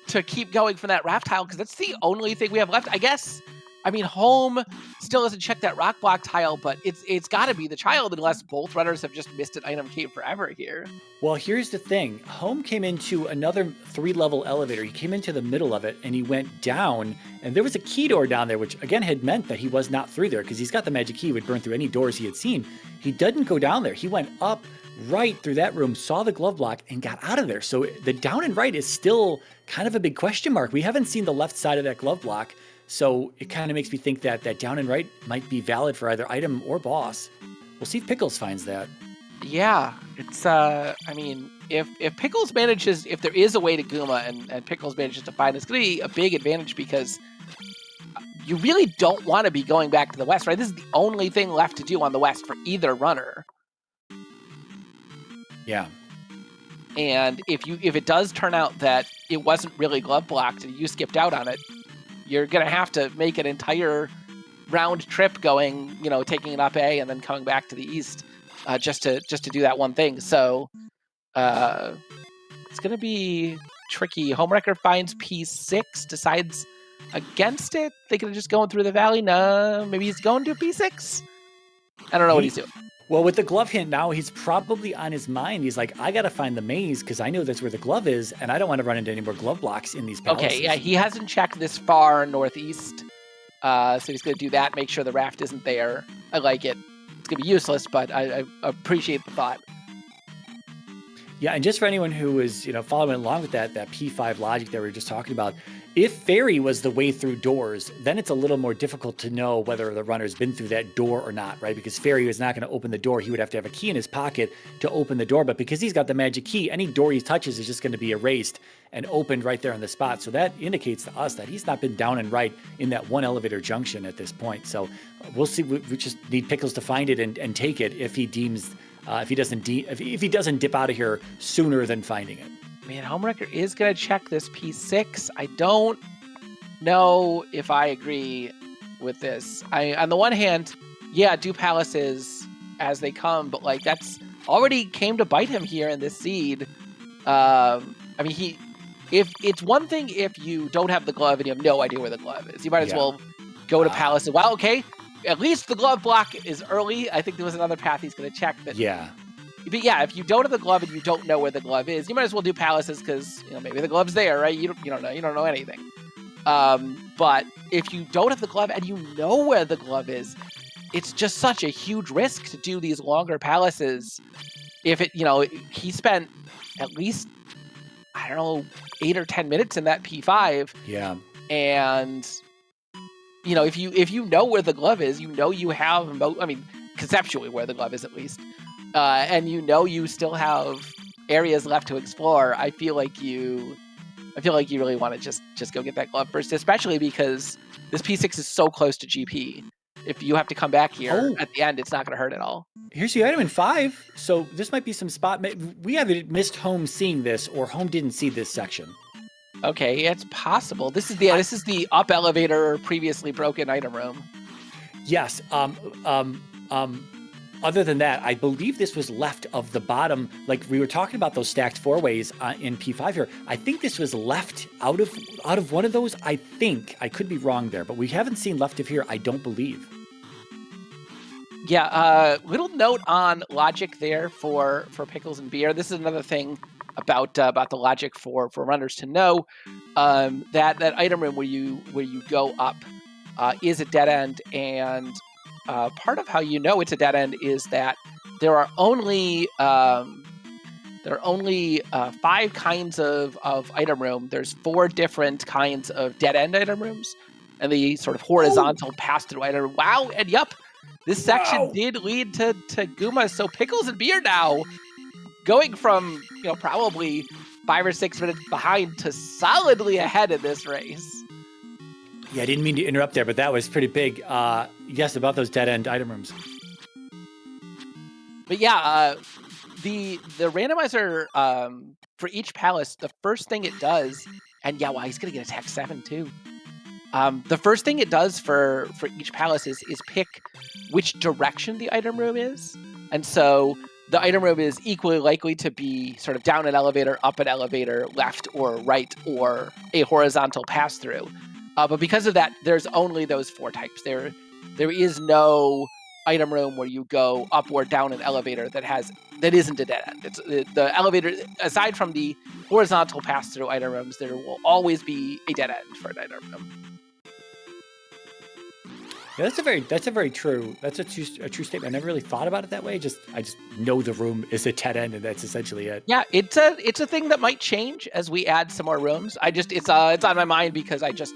to keep going from that raft tile because that's the only thing we have left. I guess. I mean, Home still doesn't check that rock block tile, but it's got to be the child unless both runners have just missed an item cave forever here. Well, here's the thing. Home came into another 3-level elevator. He came into the middle of it and he went down, and there was a key door down there, which again had meant that he was not through there because he's got the magic key, would burn through any doors he had seen. He didn't go down there. He went up right through that room, saw the glove block, and got out of there. So the down and right is still kind of a big question mark. We haven't seen the left side of that glove block. So it kind of makes me think that down and right might be valid for either item or boss. We'll see if Pickles finds that. Yeah, it's, if Pickles manages, if there is a way to Guma and Pickles manages to find, it's going to be a big advantage because you really don't want to be going back to the west, right? This is the only thing left to do on the west for either runner. Yeah. And if it does turn out that it wasn't really glove blocked and you skipped out on it, you're going to have to make an entire round trip going, taking it up A and then coming back to the east just to do that one thing. So it's going to be tricky. Homewrecker finds P6, decides against it. Thinking of just going through the valley. No, maybe he's going to P6. I don't know what he's doing. Well, with the glove hint now, he's probably on his mind. He's like, I got to find the maze because I know that's where the glove is, and I don't want to run into any more glove blocks in these palaces. Okay, yeah, he hasn't checked this far northeast, so he's going to do that, make sure the raft isn't there. I like it. It's going to be useless, but I appreciate the thought. Yeah, and just for anyone who is, following along with that P5 logic that we were just talking about, if Fairy was the way through doors, then it's a little more difficult to know whether the runner's been through that door or not, right? Because Fairy is not going to open the door. He would have to have a key in his pocket to open the door. But because he's got the magic key, any door he touches is just going to be erased and opened right there on the spot. So that indicates to us that he's not been down and right in that one elevator junction at this point. So we'll see. We just need Pickles to find it and take it if he deems, if he doesn't dip out of here sooner than finding it. Man, Homewrecker is going to check this P6. I don't know if I agree with this. On the one hand, yeah, do palaces as they come, but that's already came to bite him here in this seed. If it's one thing if you don't have the glove and you have no idea where the glove is, you might as well go to palace. Well, okay, at least the glove block is early. I think there was another path he's going to check. But yeah, if you don't have the glove and you don't know where the glove is, you might as well do palaces because maybe the glove's there, right? You don't know anything. But if you don't have the glove and you know where the glove is, it's just such a huge risk to do these longer palaces. If he spent at least 8 or 10 minutes in that P5. Yeah, and if you know where the glove is, you have conceptually where the glove is at least. And you still have areas left to explore. I feel like you really want to just go get that glove first, especially because this P6 is so close to GP. If you have to come back here at the end, it's not going to hurt at all. Here's the item in 5. So this might be some spot. We have missed Home seeing this, or Home didn't see this section. Okay, it's possible. This is the up elevator previously broken item room. Yes. other than that, I believe this was left of the bottom. Like we were talking about those stacked four-ways in P5 here. I think this was left out of one of those. I think I could be wrong there, but we haven't seen left of here. I don't believe. Yeah, little note on logic there for Pickles and Beer. This is another thing about the logic for runners to know, that item room where you go up is a dead end, and part of how you know it's a dead end is that there are only 5 kinds of item room. There's 4 different kinds of dead end item rooms, and the sort of horizontal pass through item. Wow, and yup. This section did lead to Guma, so Pickles and Beer now going from probably 5 or 6 minutes behind to solidly ahead in this race. Yeah, I didn't mean to interrupt there, but that was pretty big. Yes, about those dead end item rooms. But yeah, the randomizer for each palace, the first thing it does, and yeah, wow, he's gonna get attack 7 too. The first thing it does for each palace is pick which direction the item room is. And so the item room is equally likely to be sort of down an elevator, up an elevator, left or right, or a horizontal pass through. But because of that, there's only those 4 types. There is no item room where you go up or down an elevator that isn't a dead end. It's the elevator, aside from the horizontal pass through item rooms, there will always be a dead end for an item room. Yeah, that's a very true statement. I never really thought about it that way. I just know the room is a dead end, and that's essentially it. Yeah, it's a thing that might change as we add some more rooms. It's on my mind because I just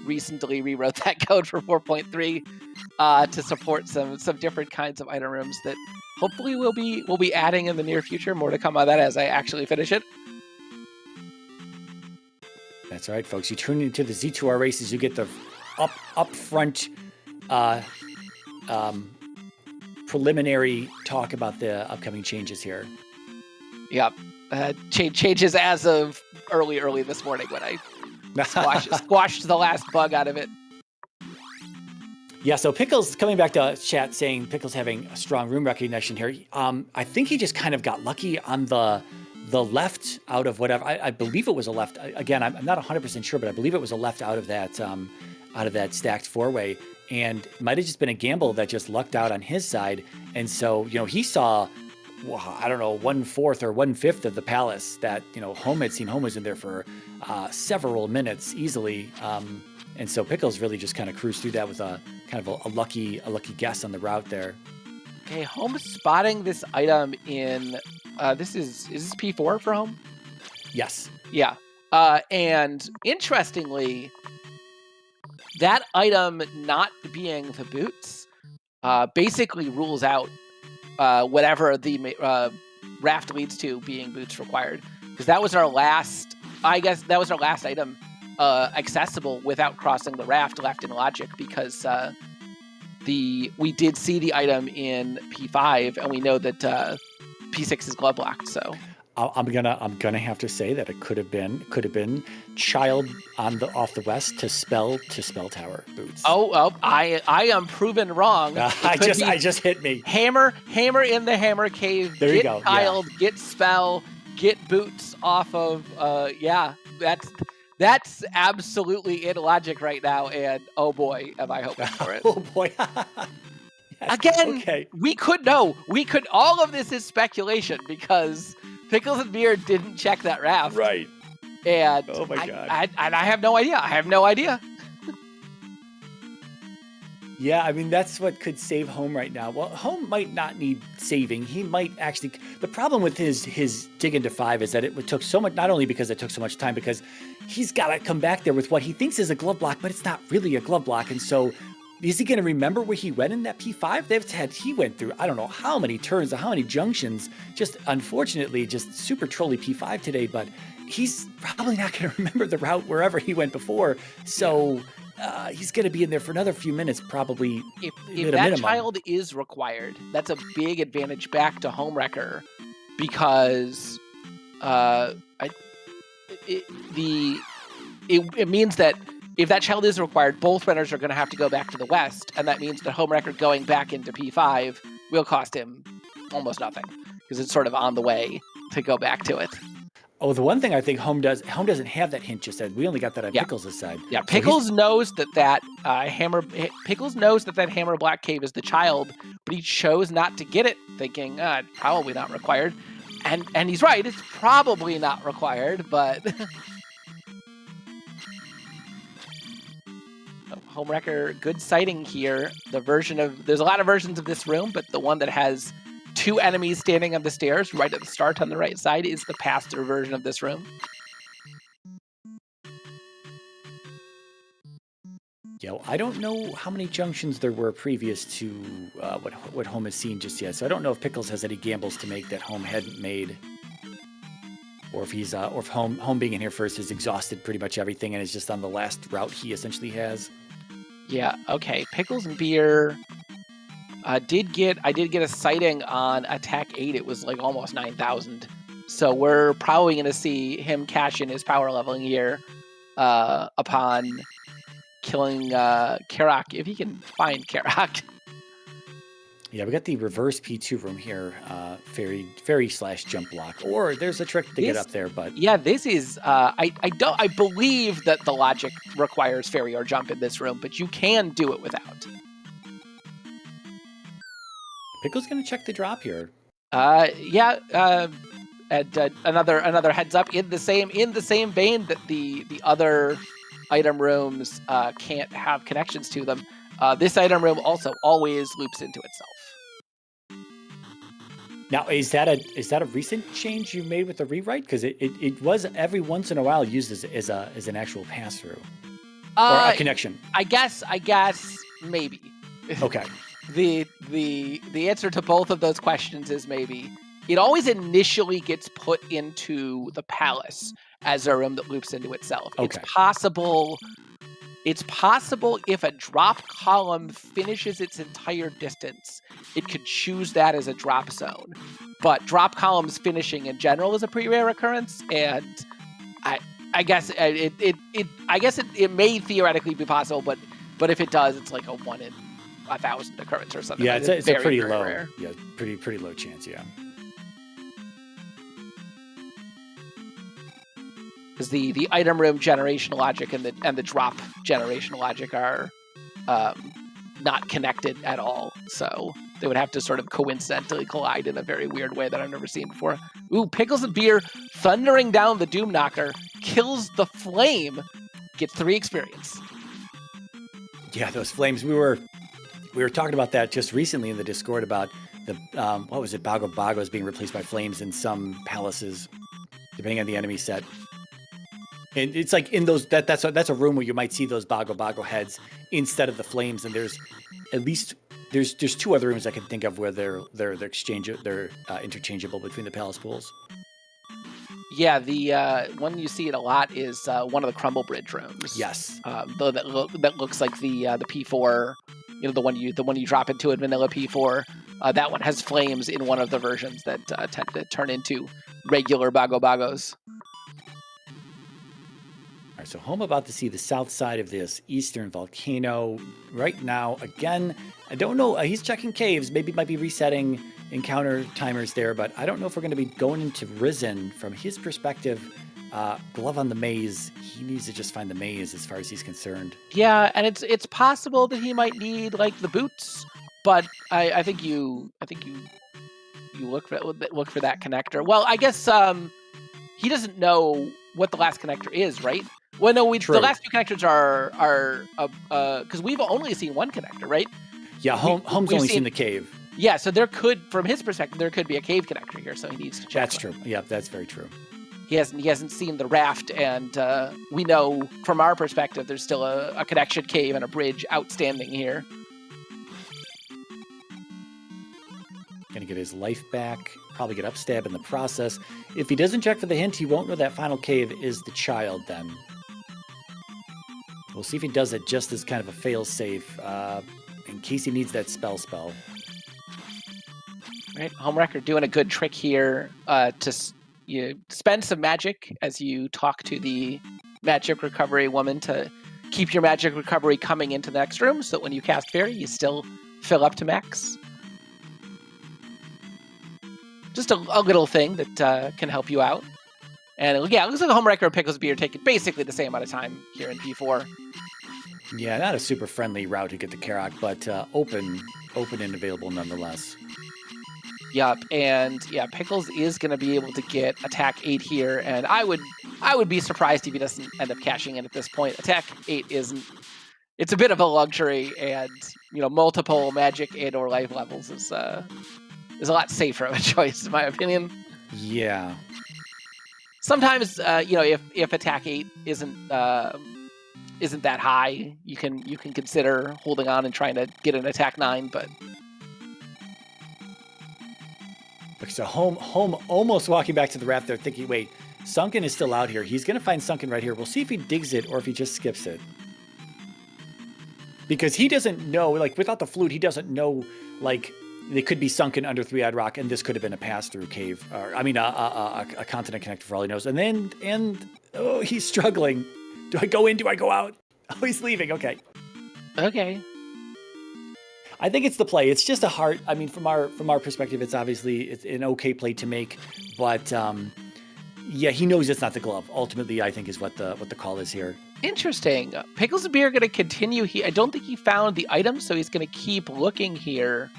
recently rewrote that code for 4.3 to support some different kinds of item rooms that hopefully we'll be adding in the near future. More to come on that as I actually finish it. That's right, folks. You tune into the Z2R races, you get the up front preliminary talk about the upcoming changes here. Yep. Changes as of early this morning when I squashed the last bug out of it. Yeah, so Pickles, coming back to chat saying Pickles having a strong room recognition here. I think he just kind of got lucky on the left out of whatever. I believe it was a left. Again, I'm not 100% sure, but I believe it was a left out of that stacked 4-way. And it might have just been a gamble that just lucked out on his side. And so, he saw, I don't know, 1/4 or 1/5 of the palace that, Home had seen. Home was in there for several minutes easily. And so Pickles really just kind of cruised through that with a kind of a lucky guess on the route there. Okay, Home spotting this item in, is this P4 for Home? Yes. Yeah. And interestingly, that item not being the boots basically rules out whatever the raft leads to being boots required, because that was our last item accessible without crossing the raft left in logic, because we did see the item in P5 and we know that P6 is glove locked. So I'm gonna have to say that it could have been child off the west to spell tower boots. I am proven wrong. I just hit me. Hammer in the hammer cave. There you go. Child, yeah. Get spell, get boots off of. That's absolutely in logic right now, and oh boy, am I hoping for it. Oh boy. Yes. Again, okay. We could all of this is speculation because Pickles and Beer didn't check that raft. Right. And oh my God. I have no idea. Yeah, I mean, that's what could save Home right now. Well, Home might not need saving. He might actually... The problem with his dig into 5 is that it took so much... Not only because it took so much time, because he's got to come back there with what he thinks is a glove block, but it's not really a glove block. And so, is he going to remember where he went in that P5? He went through, I don't know how many turns, how many junctions. Just, unfortunately, just super trolly P5 today, but he's probably not going to remember the route wherever he went before. So... he's going to be in there for another few minutes, probably. If that child is required, that's a big advantage back to Home Wrecker, because it means that if that child is required, both runners are going to have to go back to the west, and that means that Home Wrecker going back into P5 will cost him almost nothing because it's sort of on the way to go back to it. Oh, the one thing I think Home doesn't have that hint just said. We only got that on Pickles' side. Yeah, Pickles knows that Pickles knows that Hammer Black Cave is the child, but he chose not to get it, thinking probably not required. And he's right, it's probably not required, but Homewrecker, good sighting here. There's a lot of versions of this room, but the one that has 2 enemies standing on the stairs right at the start on the right side is the pass-through version of this room. Yeah, well, I don't know how many junctions there were previous to what Home has seen just yet. So I don't know if Pickles has any gambles to make that Home hadn't made, or if he's or if Home being in here first has exhausted pretty much everything and is just on the last route he essentially has. Yeah. Okay. Pickles and Beer. I did get a sighting on Attack 8. It was like almost 9,000. So we're probably going to see him cash in his power leveling here upon killing Karak, if he can find Karak. Yeah, we got the reverse P2 room here, fairy/jump block, or there's a trick to get up there, but yeah, this is I believe that the logic requires fairy or jump in this room, but you can do it without. Pickle's gonna check the drop here. And another heads up in the same vein that the other item rooms can't have connections to them. This item room also always loops into itself. Now, is that a recent change you made with the rewrite? Because it was every once in a while used as an actual pass through or a connection. I guess maybe. Okay. The answer to both of those questions is maybe. It always initially gets put into the palace as a room that loops into itself. Okay. It's possible if a drop column finishes its entire distance, it could choose that as a drop zone. But drop columns finishing in general is a pretty rare occurrence, and I guess it may theoretically be possible, but if it does, it's like a 1 in 1,000 occurrence or something. Yeah, like it's a pretty very low. Rare. Yeah, pretty low chance. Yeah. Because the item room generation logic and the drop generation logic are not connected at all. So they would have to sort of coincidentally collide in a very weird way that I've never seen before. Ooh, Pickles and Beer thundering down the Doom Knocker, kills the flame, gets 3 experience. Yeah, those flames. We were talking about that just recently in the Discord about the what was it? Bago Bagos being replaced by flames in some palaces, depending on the enemy set. And it's like in those that's a room where you might see those Bago heads instead of the flames. And there's 2 other rooms I can think of where they're interchangeable between the palace pools. Yeah, the one you see it a lot is one of the Crumble Bridge rooms. Yes, though that looks like the P4, the one you drop into it, vanilla P4. That one has flames in one of the versions that tend to turn into regular Bagos. All right, so Home about to see the south side of this eastern volcano right now. Again, I don't know. He's checking caves. Maybe might be resetting encounter timers there, but I don't know if we're going to be going into Risen from his perspective. Glove on the maze. He needs to just find the maze as far as he's concerned. Yeah, and it's possible that he might need like the boots, but I think you look for that connector. Well, I guess he doesn't know what the last connector is, right? Well, no, the last 2 connectors are because we've only seen 1 connector, right? Yeah, Home's only seen the cave. Yeah, so there could, from his perspective, there could be a cave connector here, so he needs to check. That's true. Yeah, that's very true. He hasn't seen the raft, and we know from our perspective there's still a connection cave and a bridge outstanding here. Gonna get his life back, probably get upstab in the process. If he doesn't check for the hint, he won't know that final cave is the child then. We'll see if he does it just as kind of a fail-safe, in case he needs that spell. Right, Homewrecker doing a good trick here to spend some magic as you talk to the magic recovery woman to keep your magic recovery coming into the next room, so that when you cast Fairy, you still fill up to max. just a little thing that can help you out. And yeah, it looks like Homewrecker and Pickles Beer taking basically the same amount of time here in P4. Yeah, not a super friendly route to get the Karak, but open and available nonetheless. Yup, and yeah, Pickles is going to be able to get attack 8 here, and I would be surprised if he doesn't end up cashing in at this point. Attack 8 isn't. It's a bit of a luxury, and multiple magic and/or life levels is a lot safer of a choice, in my opinion. Yeah. Sometimes, if attack 8 isn't that high, you can consider holding on and trying to get an attack 9, but. So home almost walking back to the raft there thinking, wait, Sunken is still out here. He's going to find Sunken right here. We'll see if he digs it or if he just skips it. Because he doesn't know, like, without the flute, he doesn't know, like, they could be sunken under Three-Eyed Rock, and this could have been a pass-through cave. Or, I mean, a continent connector for all he knows. And he's struggling. Do I go in? Do I go out? Oh, he's leaving. Okay. Okay. I think it's the play. It's just a hard. I mean, from our perspective, it's an okay play to make, but yeah, he knows it's not the glove. Ultimately, I think is what the call is here. Interesting. Pickles and Beer are going to continue. I don't think he found the item, so he's going to keep looking here.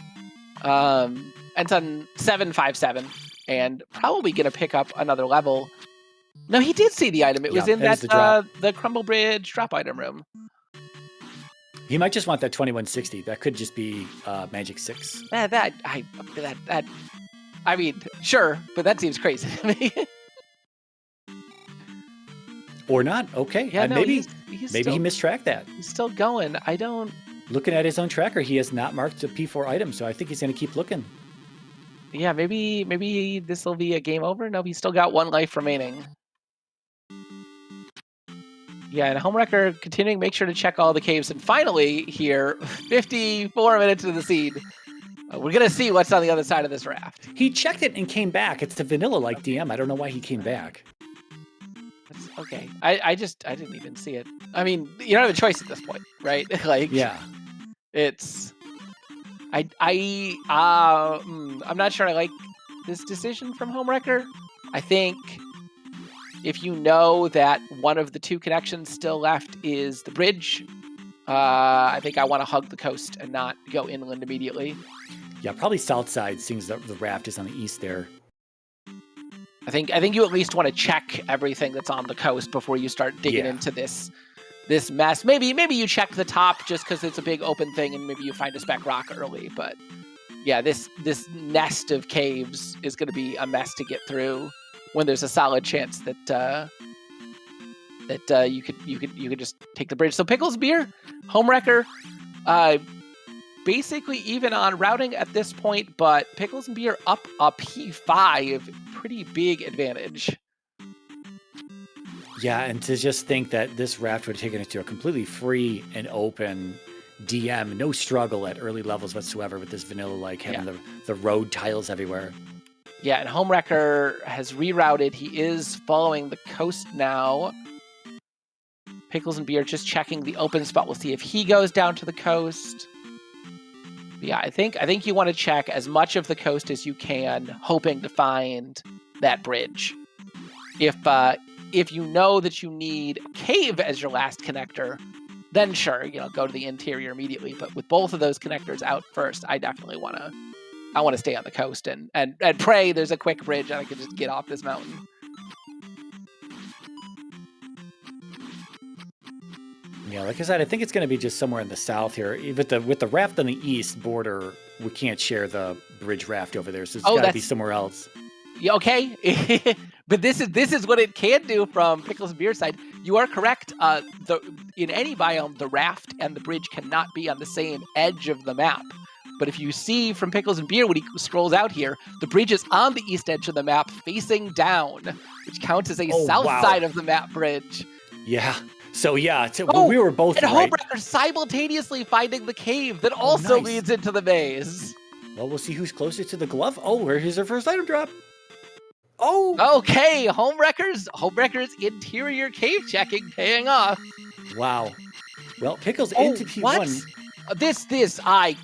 And it's on 757, and probably going to pick up another level. No, he did see the item. It was in that the Crumble Bridge drop item room. He might just want that 2160. That could just be Magic 6. I mean, sure, but that seems crazy to me. Or not. Okay. Yeah, no, maybe he's maybe he mistracked that. He's still going. I don't. Looking at his own tracker, he has not marked a P4 item, so I think he's going to keep looking. Yeah, maybe this will be a game over. No, he's still got 1 life remaining. Yeah, and Homewrecker continuing, make sure to check all the caves. And finally, here, 54 minutes into the seed, we're going to see what's on the other side of this raft. He checked it and came back. It's a vanilla-like DM. I don't know why he came back. That's okay. I didn't even see it. I mean, you don't have a choice at this point, right? Like, yeah. It's... I'm not sure I like this decision from Homewrecker. I think if you know that one of the 2 connections still left is the bridge, I think I want to hug the coast and not go inland immediately. Yeah, probably south side, seeing the raft is on the east there. I think you at least want to check everything that's on the coast before you start digging into this mess. Maybe you check the top just because it's a big open thing, and maybe you find a speck rock early. But yeah, this nest of caves is going to be a mess to get through when there's a solid chance that you could just take the bridge. So Pickles Beer, Homewrecker, basically even on routing at this point, but Pickles and Beer up a P5, pretty big advantage. Yeah, and to just think that this raft would have taken it to a completely free and open DM, no struggle at early levels whatsoever with this vanilla-like having the road tiles everywhere. Yeah, and Homewrecker has rerouted. He is following the coast now. Pickles and Beer just checking the open spot. We'll see if he goes down to the coast. But yeah, I think you want to check as much of the coast as you can, hoping to find that bridge. If you know that you need a cave as your last connector, then sure, go to the interior immediately. But with both of those connectors out first, I definitely want to stay on the coast and pray there's a quick bridge and I can just get off this mountain. Yeah, like I said, I think it's going to be just somewhere in the south here. With the raft on the east border, we can't share the bridge raft over there, so it's got to be somewhere else. Yeah, okay. But this is what it can do from Pickles and Beer side. You are correct. In any biome, the raft and the bridge cannot be on the same edge of the map. But if you see from Pickles and Beer, when he scrolls out here, the bridge is on the east edge of the map, facing down, which counts as a south side of the map bridge. Yeah. So yeah, we were both and right. Homewrecker simultaneously finding the cave that also leads into the maze. Well, we'll see who's closest to the glove. Oh, here's our first item drop. Oh. Okay, Homewrecker's interior cave checking paying off. Wow. Well, Pickles into P1. What?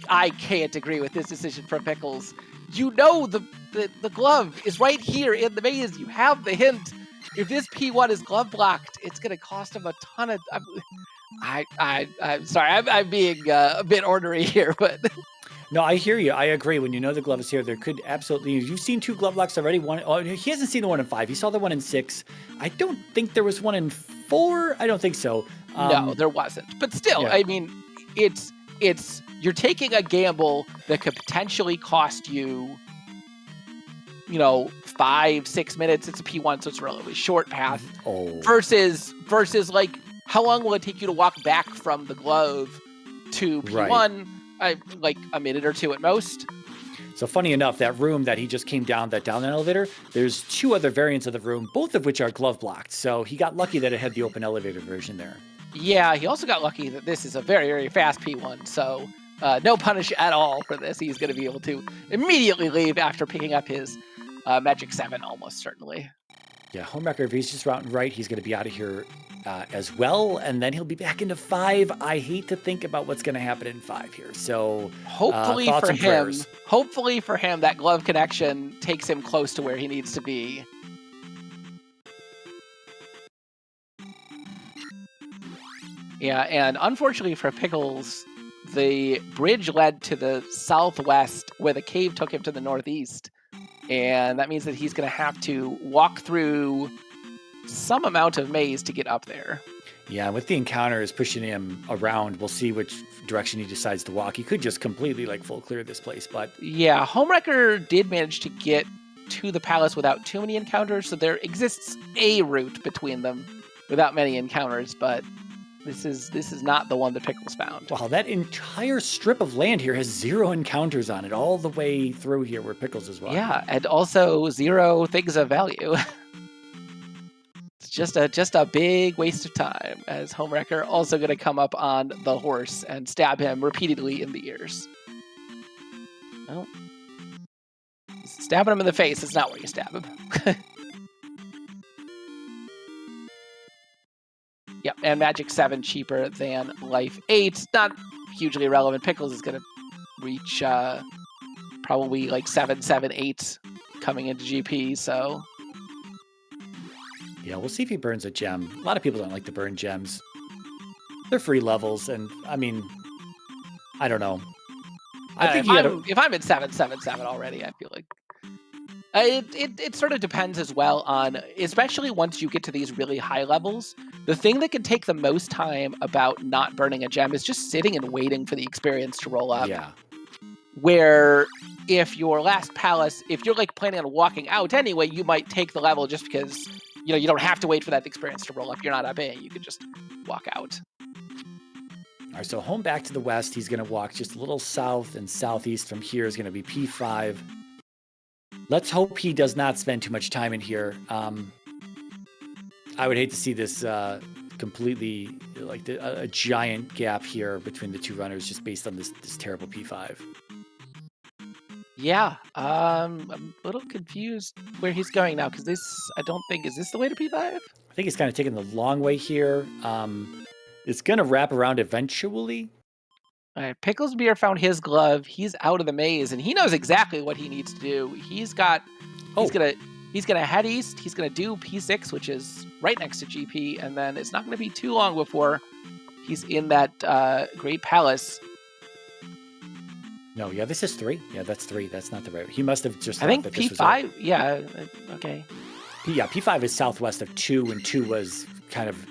I can't agree with this decision from Pickles. you know the glove is right here in the maze. You have the hint. If this P1 is glove blocked, it's going to cost him a ton of... I'm sorry, I'm being a bit ornery here, but... No, I hear you. I agree. When you know the glove is here, there could absolutely... You've seen 2 glove blocks already. He hasn't seen the one in 5. He saw the one in 6. I don't think there was one in 4. I don't think so. No, there wasn't. But still, yeah. I mean, it's you're taking a gamble that could potentially cost you, 5-6 minutes. It's a P1, so it's a relatively short path. Oh. Versus like, how long will it take you to walk back from the glove to P1? Right. Like a minute or 2 at most. So funny enough, that room that he just came down that elevator, there's 2 other variants of the room, both of which are glove blocked. So he got lucky that it had the open elevator version there. Yeah, he also got lucky that this is a very, very fast P1. So no punish at all for this. He's going to be able to immediately leave after picking up his Magic 7, almost certainly. Yeah, Homewrecker, if he's just routing right, he's going to be out of here as well, and then he'll be back into 5. I hate to think about what's going to happen in 5 here. So hopefully for him, that glove connection takes him close to where he needs to be. Yeah, and unfortunately for Pickles, the bridge led to the southwest, where the cave took him to the northeast, and that means that he's going to have to walk through some amount of maze to get up there. Yeah, with the encounters pushing him around, we'll see which direction he decides to walk. He could just completely full clear this place, but... Yeah, Homewrecker did manage to get to the palace without too many encounters, so there exists a route between them without many encounters, but this is not the one that Pickles found. Wow, that entire strip of land here has 0 encounters on it, all the way through here where Pickles is walking. Yeah, and also 0 things of value. Just a big waste of time, as Homewrecker also going to come up on the horse and stab him repeatedly in the ears. Well, stabbing him in the face is not where you stab him. Yep, and Magic 7 cheaper than Life 8. Not hugely relevant. Pickles is going to reach probably 7, 7, 8 coming into GP, so... Yeah, we'll see if he burns a gem. A lot of people don't like to burn gems. They're free levels, and I mean, I don't know. I think if I'm at 7, 7, 7 already, I feel like it sort of depends as well on, especially once you get to these really high levels. The thing that can take the most time about not burning a gem is just sitting and waiting for the experience to roll up. Yeah. Where if your last palace, if you're planning on walking out anyway, you might take the level just because you don't have to wait for that experience to roll up. You're not up A. You could just walk out. All right, so home back to the west. He's going to walk just a little south and southeast from here is going to be P5. Let's hope he does not spend too much time in here. I would hate to see this completely, a giant gap here between the 2 runners just based on this terrible P5. Yeah, I'm a little confused where he's going now, because I don't think, is this the way to P5? I think he's kind of taking the long way here. It's going to wrap around eventually. All right, Picklesbeer found his glove. He's out of the maze, and he knows exactly what he needs to do. He's gonna head east. He's gonna do P6, which is right next to GP, and then it's not gonna be too long before he's in that Great Palace. No, yeah, this is 3. Yeah, that's 3. That's not the right. He must have just. I think P5. Yeah. Okay. Yeah, P5 is southwest of 2, and 2 was kind of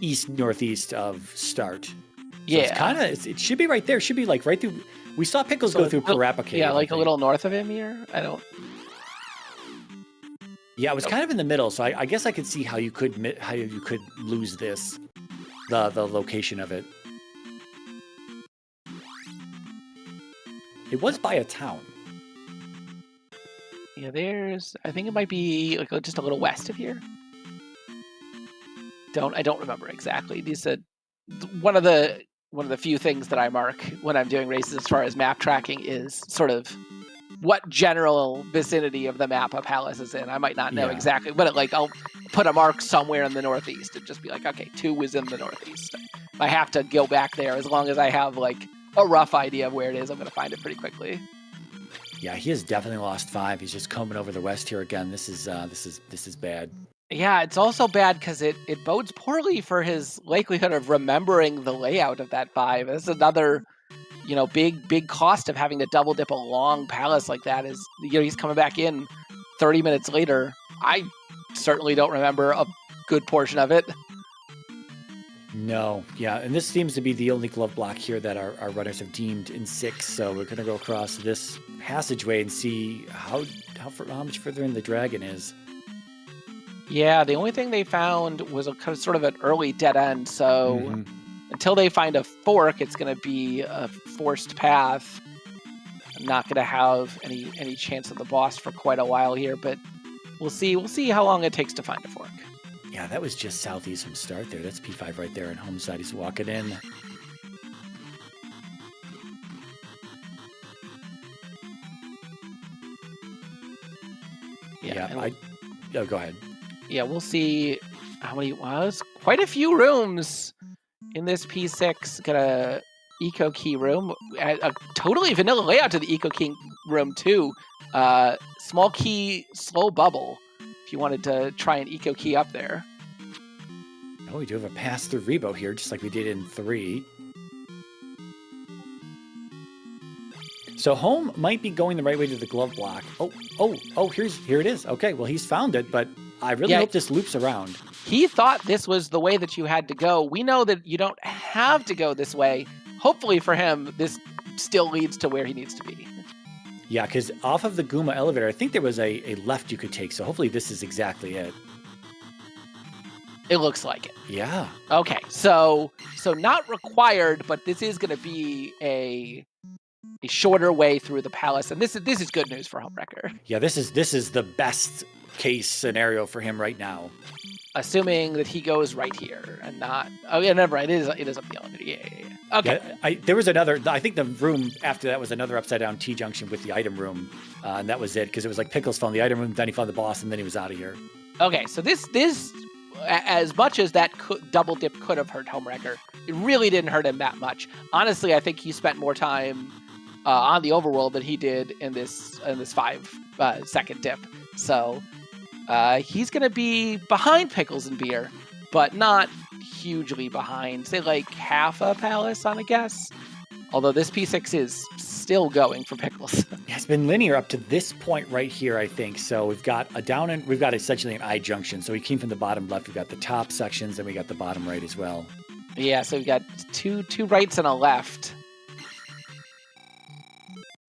east northeast of start. So yeah, it should be right there. It should be right through. We saw Pickles go through Parappa Cave. Yeah, a little north of him here. I don't. Yeah, it was kind of in the middle, so I guess I could see how you could lose this, the location of it. It was by a town. Yeah, I think it might be just a little west of here. I don't remember exactly. These one of the few things that I mark when I'm doing races as far as map tracking is sort of what general vicinity of the map a palace is in. I might not know exactly, but I'll put a mark somewhere in the northeast and just be like, okay, 2 is in the northeast. If I have to go back there, as long as I have a rough idea of where it is, I'm going to find it pretty quickly. Yeah, he has definitely lost 5. He's just combing over the west here again. This is bad. Yeah, it's also bad because it bodes poorly for his likelihood of remembering the layout of that 5. That's another, big cost of having to double dip a long palace like that is, he's coming back in 30 minutes later. I certainly don't remember a good portion of it. No, yeah, and this seems to be the only glove block here that our runners have deemed in 6. So we're gonna go across this passageway and see how much further in the dragon is. Yeah, the only thing they found was a kind of sort of an early dead end. So until they find a fork, it's going to be a forced path. I'm not going to have any chance of the boss for quite a while here, but we'll see. We'll see how long it takes to find a fork. Yeah, that was just southeast from start there. That's P5 right there, and home side he's walking in. Oh, go ahead. Yeah, we'll see how many. Well, there's quite a few rooms in this P6. Got a eco key room, a totally vanilla layout to the eco key room too. Small key, slow bubble. If you wanted to try an eco key up there. Oh, we do have a pass through Rebo here, just like we did in 3. So home might be going the right way to the glove block. Oh, here it is. Okay, well, he's found it, but I really hope this loops around. He thought this was the way that you had to go. We know that you don't have to go this way. Hopefully for him, this still leads to where he needs to be. Yeah, because off of the Guma elevator, I think there was a left you could take, so hopefully this is exactly it. It looks like it. Yeah. Okay, so not required, but this is going to be a shorter way through the palace, and this is good news for Homewrecker. Yeah, this is the best case scenario for him right now. Assuming that he goes right here and not. Oh yeah, never mind. It is up the elevator. Yeah. Okay. Yeah, there was another. I think the room after that was another upside down T junction with the item room, and that was it because it was like Pickles found the item room, then he found the boss, and then he was out of here. Okay, so this as much as that double dip could have hurt Homewrecker, it really didn't hurt him that much. Honestly, I think he spent more time on the overworld than he did in this 5-second dip. So he's going to be behind Pickles and Beer, but not hugely behind. Say like half a palace on a guess. Although this P6 is still going for Pickles. Yeah, it's been linear up to this point right here, I think. So we've got a down and we've got essentially an I junction. So we came from the bottom left. We've got the top sections and we got the bottom right as well. Yeah, so we've got two rights and a left.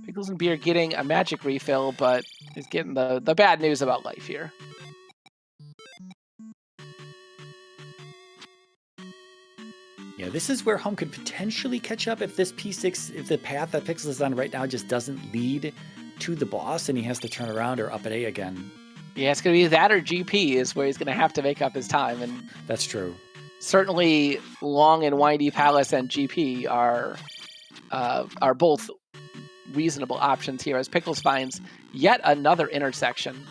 Pickles and Beer getting a magic refill, but is getting the bad news about life here. Yeah, this is where home could potentially catch up if this P6, if the path that Pixel is on right now just doesn't lead to the boss and he has to turn around or up at A again. Yeah, it's going to be that or GP is where he's going to have to make up his time. And that's true. Certainly long and windy Palace and GP are both reasonable options here as Pickles finds yet another intersection.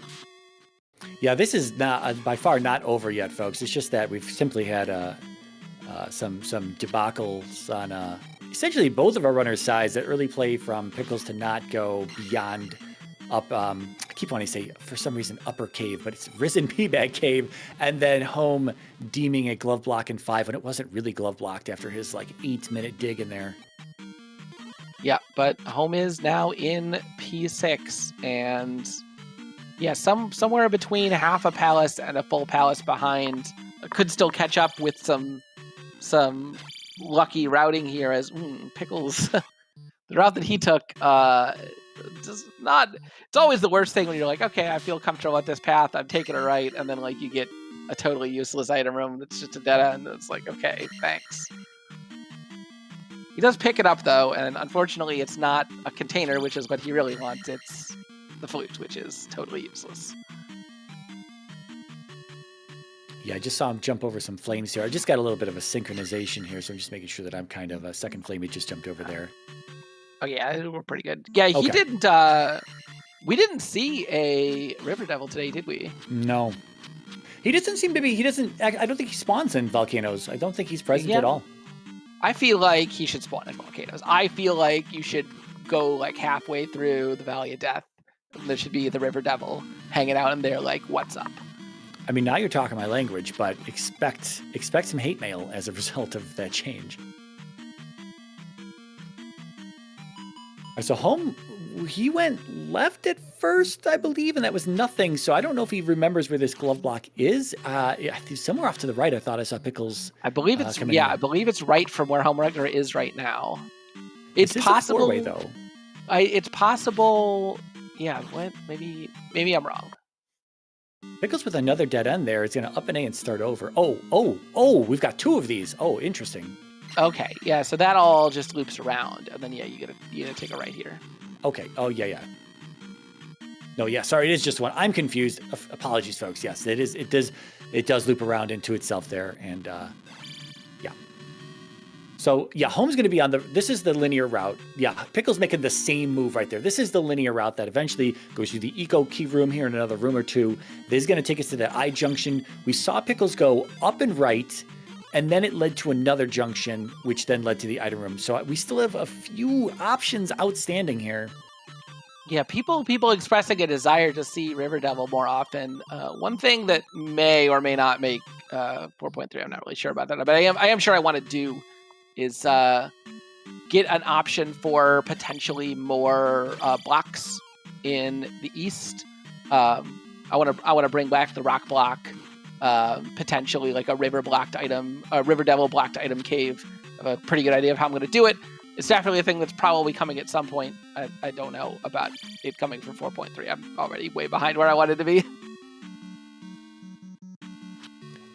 Yeah, this is not by far not over yet, folks. It's just that we've simply had some debacles on essentially both of our runners' sides that early play from Pickles to not go beyond up. I keep wanting to say for some reason upper cave, but it's risen P-bag cave, and then home deeming a glove block in 5 when it wasn't really glove blocked after his like 8-minute dig in there. Yeah, but home is now in P6, and yeah, somewhere between half a palace and a full palace behind. Could still catch up with some lucky routing here as Pickles. The route that he took does not. It's always the worst thing when you're like, okay, I feel comfortable at this path, I'm taking it right, and then like you get a totally useless item room that's just a dead end. It's like, okay, thanks. He does pick it up, though, and unfortunately it's not a container, which is what he really wants. It's the flute, which is totally useless. Yeah, I just saw him jump over some flames here. I just got a little bit of a synchronization here, so I'm just making sure that I'm kind of a second flame. He just jumped over there. Oh, yeah, we're pretty good. Yeah, he didn't... we didn't see a River Devil today, did we? No. He doesn't seem to be... I don't think he spawns in volcanoes. I don't think he's present at all. I feel like he should spawn in volcanoes. I feel like you should go like halfway through the Valley of Death, there should be the River Devil hanging out in there like, what's up? I mean, now you're talking my language, but expect some hate mail as a result of that change. So Home, he went left at first, I believe, and that was nothing. So I don't know if he remembers where this glove block is. Somewhere off to the right, I thought I saw Pickles. I believe it's I believe it's right from where Homewrecker is right now. It's possible. Four-way, though. It's possible. Yeah, what? Maybe I'm wrong. Pickles with another dead end there is going to up an A and start over. Oh, we've got 2 of these. Oh, interesting. Okay, yeah, so that all just loops around, and then, yeah, you gotta take a right here. Okay, oh, yeah. No, yeah, sorry, it is just one. I'm confused. Apologies, folks. Yes, it does loop around into itself there, and, yeah. So, yeah, Home's going to be this is the linear route. Yeah, Pickles making the same move right there. This is the linear route that eventually goes through the Eco Key Room here in another room or 2. This is going to take us to the I junction. We saw Pickles go up and right, and then it led to another junction, which then led to the item room. So we still have a few options outstanding here. Yeah, people expressing a desire to see River Devil more often. One thing that may or may not make 4.3, I'm not really sure about that, but I am sure I want to do is get an option for potentially more blocks in the east. I want to bring back the rock block. Potentially like a river devil blocked item cave. I have a pretty good idea of how I'm going to do it. It's definitely a thing that's probably coming at some point. I don't know about it coming from 4.3. I'm already way behind where I wanted to be.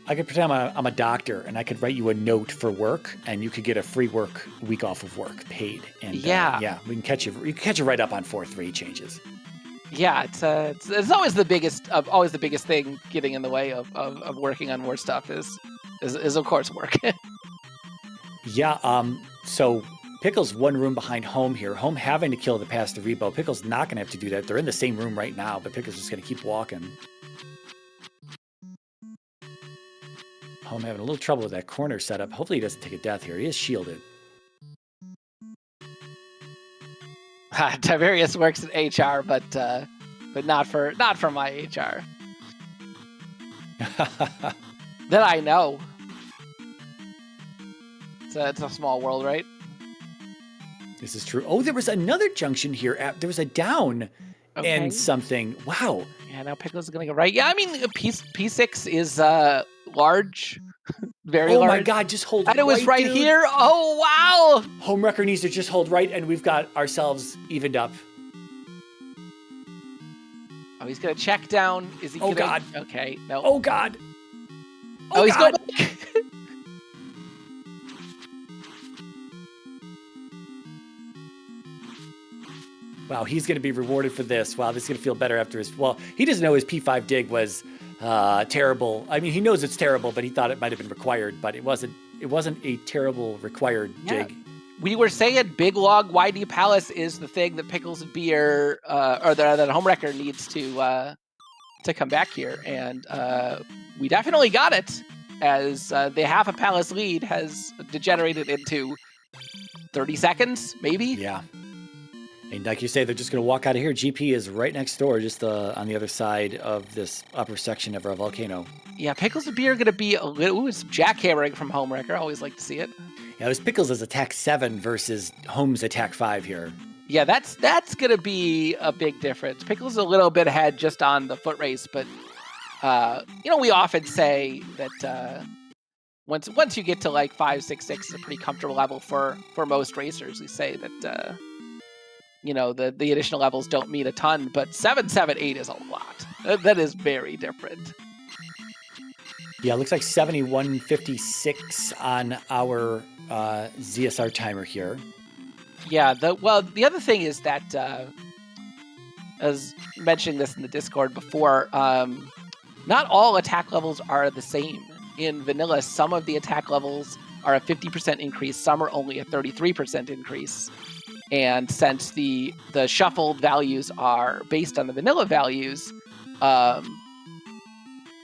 I could pretend I'm a doctor, and I could write you a note for work, and you could get a free week off of work paid. And yeah, we can catch you. You can catch you right up on 4.3 changes. Yeah, it's always the biggest thing getting in the way of working on more stuff is of course work. Yeah. So Pickles 1 room behind Home here. Home having to kill the past the Rebo. Pickles not going to have to do that. They're in the same room right now, but Pickles just going to keep walking. Home having a little trouble with that corner setup. Hopefully he doesn't take a death here. He is shielded. Tiberius works in HR, but not for my HR. That I know. It's a small world, right? This is true. Oh, there was another junction here. There was a down and something. Wow. Yeah, now Pickles is gonna go right. Yeah, I mean P6 is large. Very large. Oh my God, just hold and it was right here. Oh, wow. Homewrecker needs to just hold right, and we've got ourselves evened up. Oh, he's going to check down. Is he Oh, God. Okay, no. Oh, God. Oh, he's God. going Wow, he's going to be rewarded for this. Wow, this is going to feel better after his... Well, he doesn't know his P5 dig was terrible. I mean, he knows it's terrible, but he thought it might have been required, but it wasn't a terrible required dig. We were saying Big Log YD Palace is the thing that Pickles and Beer, or that Homewrecker needs to come back here, and we definitely got it, as the half a palace lead has degenerated into 30 seconds, maybe? Yeah. And like you say, they're just going to walk out of here. GP is right next door, just on the other side of this upper section of our volcano. Yeah, Pickles and Beer are going to be a little... Ooh, it's jackhammering from Homewrecker. I always like to see it. Yeah, it was Pickles' attack 7 versus Home's attack 5 here. Yeah, that's going to be a big difference. Pickles is a little bit ahead just on the foot race, but we often say that once you get to like 5.66 is a pretty comfortable level for most racers. We say that the additional levels don't mean a ton, but 7.78 is a lot. That is very different. Yeah, it looks like 71.56 on our ZSR timer here. Yeah, the other thing is that, as mentioning this in the Discord before, not all attack levels are the same. In vanilla, some of the attack levels are a 50% increase, some are only a 33% increase. And since the shuffled values are based on the vanilla values,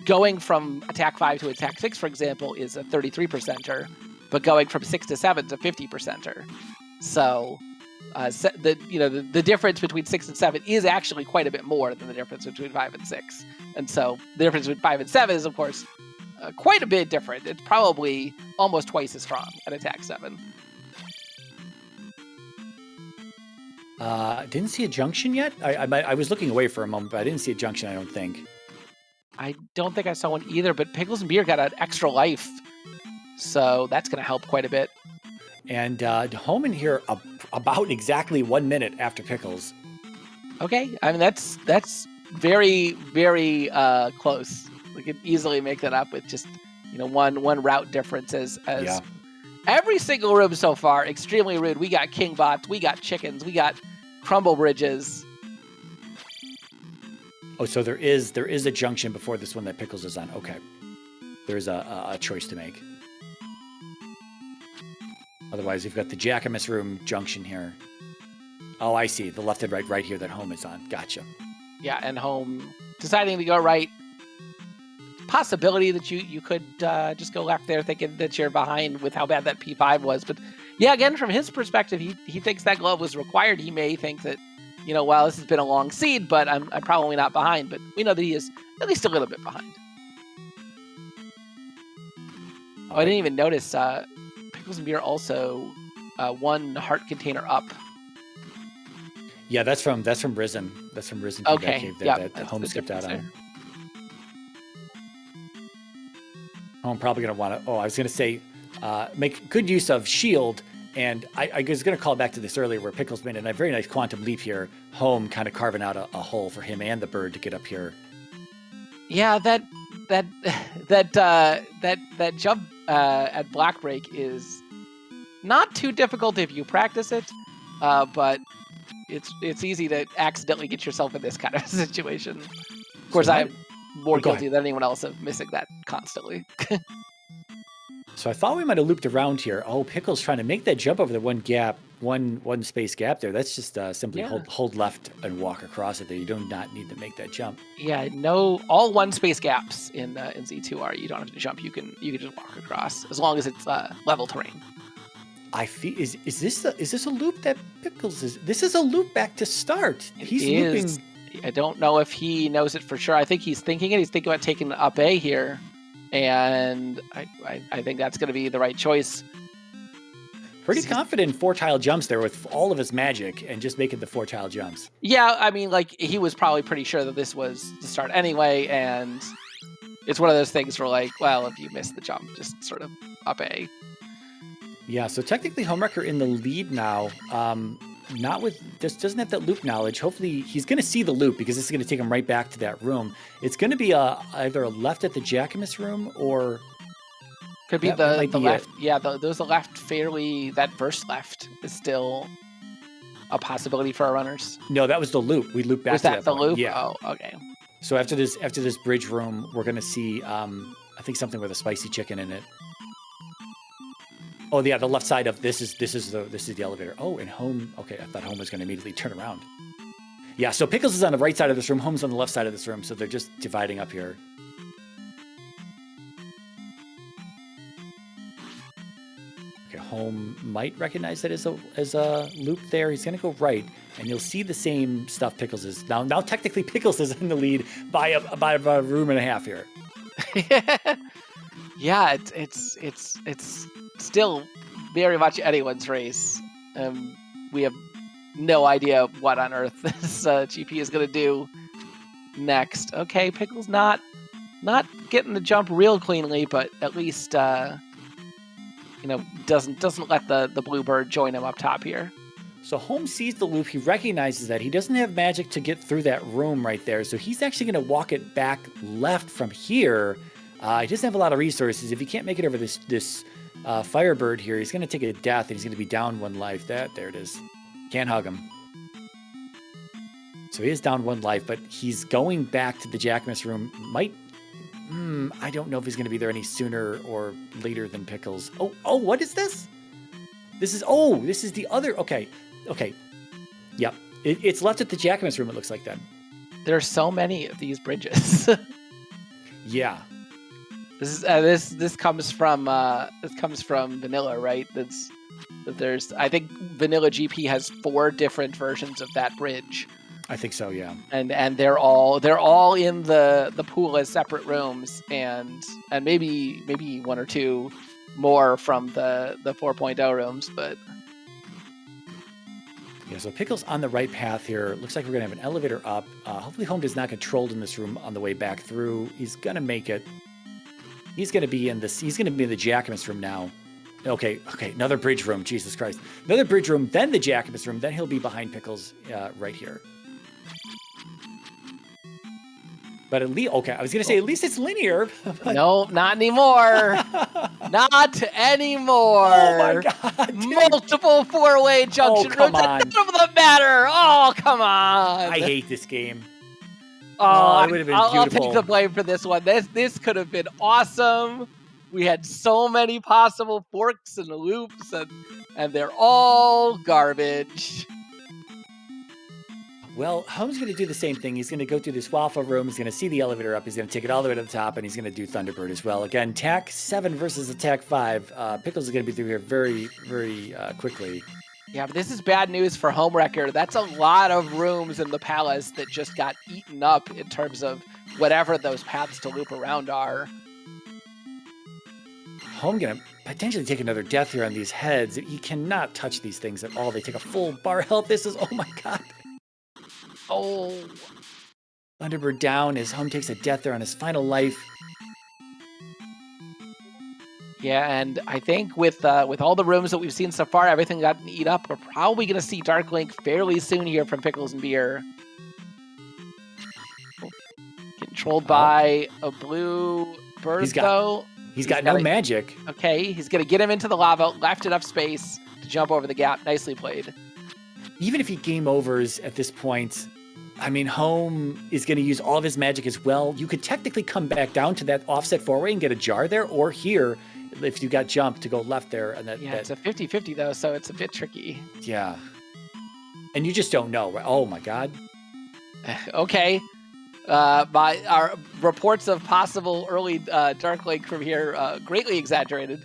going from attack 5 to attack 6, for example, is a 33%er, but going from 6 to 7 is a 50%er. So The difference between 6 and 7 is actually quite a bit more than the difference between 5 and 6. And so the difference between 5 and 7 is, of course, quite a bit different. It's probably almost twice as strong at attack 7. Didn't see a junction yet. I was looking away for a moment, but I didn't see a junction, I don't think. I don't think I saw one either, but Pickles and Beer got an extra life. So that's going to help quite a bit. And home in here about exactly 1 minute after Pickles. Okay, I mean that's very, very close. We could easily make that up with just one route difference as every single room so far extremely rude. We got king bots, we got chickens, we got crumble bridges. Oh, so there is a junction before this one that Pickles is on. Okay, there's a choice to make. Otherwise, we've got the Jackamus Room junction here. Oh, I see. The left and right here that home is on. Gotcha. Yeah, and home deciding to go right. Possibility that you could just go left there thinking that you're behind with how bad that P5 was. But yeah, again, from his perspective, he thinks that glove was required. He may think that, well, this has been a long seed, but I'm probably not behind. But we know that he is at least a little bit behind. Oh, I didn't even notice Pickles and Beer also one heart container up. Yeah, that's from Risen. That's from Risen. Okay, cave there, yeah, that home skipped out there. on. I'm probably going to want to. Oh, I was going to say, make good use of shield. And I was going to call back to this earlier, where Pickles made a very nice quantum leap here. Home kind of carving out a hole for him and the bird to get up here. Yeah, that jump at Black Break is not too difficult if you practice it, but it's easy to accidentally get yourself in this kind of situation. Of course, I'm more guilty than anyone else of missing that constantly. So I thought we might have looped around here. Oh, Pickles trying to make that jump over the one space gap there. That's just simply hold left and walk across it there. You do not need to make that jump. Yeah, no, all one space gaps in Z2R. You don't have to jump. You can just walk across as long as it's level terrain. I feel is this a loop that Pickles is? This is a loop back to start. He's looping. I don't know if he knows it for sure. I think he's thinking it. He's thinking about taking the up A here. And I think that's going to be the right choice. Pretty confident in 4-tile jumps there with all of his magic and just making the 4-tile jumps. Yeah, I mean, he was probably pretty sure that this was the start anyway, and it's one of those things where well, if you miss the jump, just sort of up A. Yeah, so technically Homewrecker in the lead now. Not with this, doesn't have that loop knowledge. Hopefully he's going to see the loop because this is going to take him right back to that room. It's going to be either a left at the Jackamus room or could be the left. Yeah, there's a left fairly. That first left is still a possibility for our runners. No, that was the loop. We looped back. Was to that the point. loop? Yeah. Oh, okay. So after this bridge room, we're going to see I think something with a spicy chicken in it. Oh yeah, the left side of this is the elevator. Oh, and home. Okay, I thought home was going to immediately turn around. Yeah, so Pickles is on the right side of this room. Home's on the left side of this room. So they're just dividing up here. Okay, home might recognize that as a loop there. He's going to go right, and you'll see the same stuff Pickles is now. Now technically Pickles is in the lead by about a room and a half here. Yeah, it's still very much anyone's race. We have no idea what on earth this GP is going to do next. Okay, Pickles not getting the jump real cleanly, but at least doesn't let the bluebird join him up top here. So Home sees the loop. He recognizes that he doesn't have magic to get through that room right there. So he's actually going to walk it back left from here. He doesn't have a lot of resources. If he can't make it over this Firebird here, he's going to take a death, and he's going to be down 1 life. There it is. Can't hug him. So he is down 1 life, but he's going back to the Jackamus room. I don't know if he's going to be there any sooner or later than Pickles. Oh, what is this? This is the other. Okay. Yep. It's left at the Jackamus room, it looks like then. There are so many of these bridges. Yeah. This comes from vanilla, right? I think Vanilla GP has 4 different versions of that bridge. I think so, yeah. And they're all in the pool as separate rooms, and maybe 1 or 2 more from the 4.0 rooms, but yeah. So Pickles on the right path here. Looks like we're gonna have an elevator up. Hopefully, Home does not get trolled in this room on the way back through. He's gonna make it. He's gonna be in this. He's gonna be in the Jacobus room now. Okay, another bridge room. Jesus Christ, another bridge room. Then the Jacobus room. Then he'll be behind Pickles right here. But at least, okay, I was going to say at least it's linear. No, not anymore. Not anymore. Oh my God. Dude. Multiple 4-way junction come rooms. on. None of them matter. Oh, come on. I hate this game. Oh, it would have been I'll beautiful. take the blame for this one. This could have been awesome. We had so many possible forks and loops, and they're all garbage. Well, Home's going to do the same thing. He's going to go through this waffle room. He's going to see the elevator up. He's going to take it all the way to the top, and he's going to do Thunderbird as well. Again, Tack 7 versus Attack 5. Pickles is going to be through here very, very quickly. Yeah, but this is bad news for Homewrecker. That's a lot of rooms in the palace that just got eaten up in terms of whatever those paths to loop around are. Home going to potentially take another death here on these heads. He cannot touch these things at all. They take a full bar health. This is, oh my God. Oh. Thunderbird down as Home takes a death there on his final life. Yeah, and I think with all the rooms that we've seen so far, everything gotten eat up. We're probably going to see Dark Link fairly soon here from Pickles and Beer. Controlled by a blue bird, though. He's got no magic. Okay, he's going to get him into the lava, left enough space to jump over the gap. Nicely played. Even if he game overs at this point, I mean, Home is going to use all of his magic as well. You could technically come back down to that offset 4-way and get a jar there, or here, if you got jump, to go left there. And it's a 50-50, though, so it's a bit tricky. Yeah. And you just don't know. Right? Oh, my God. Okay. By our reports of possible early Dark Link from here, greatly exaggerated.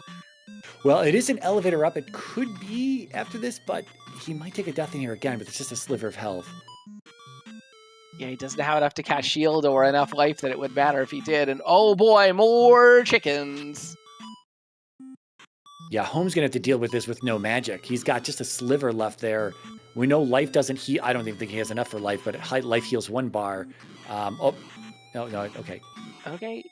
Well, it is an elevator up. It could be after this, but he might take a death in here again, but it's just a sliver of health. Yeah, he doesn't have enough to cast shield or enough life that it would matter if he did. And oh boy, more chickens. Yeah, Home's going to have to deal with this with no magic. He's got just a sliver left there. We know life doesn't heal. I don't even think he has enough for life, but life heals 1 bar. No, okay. Okay,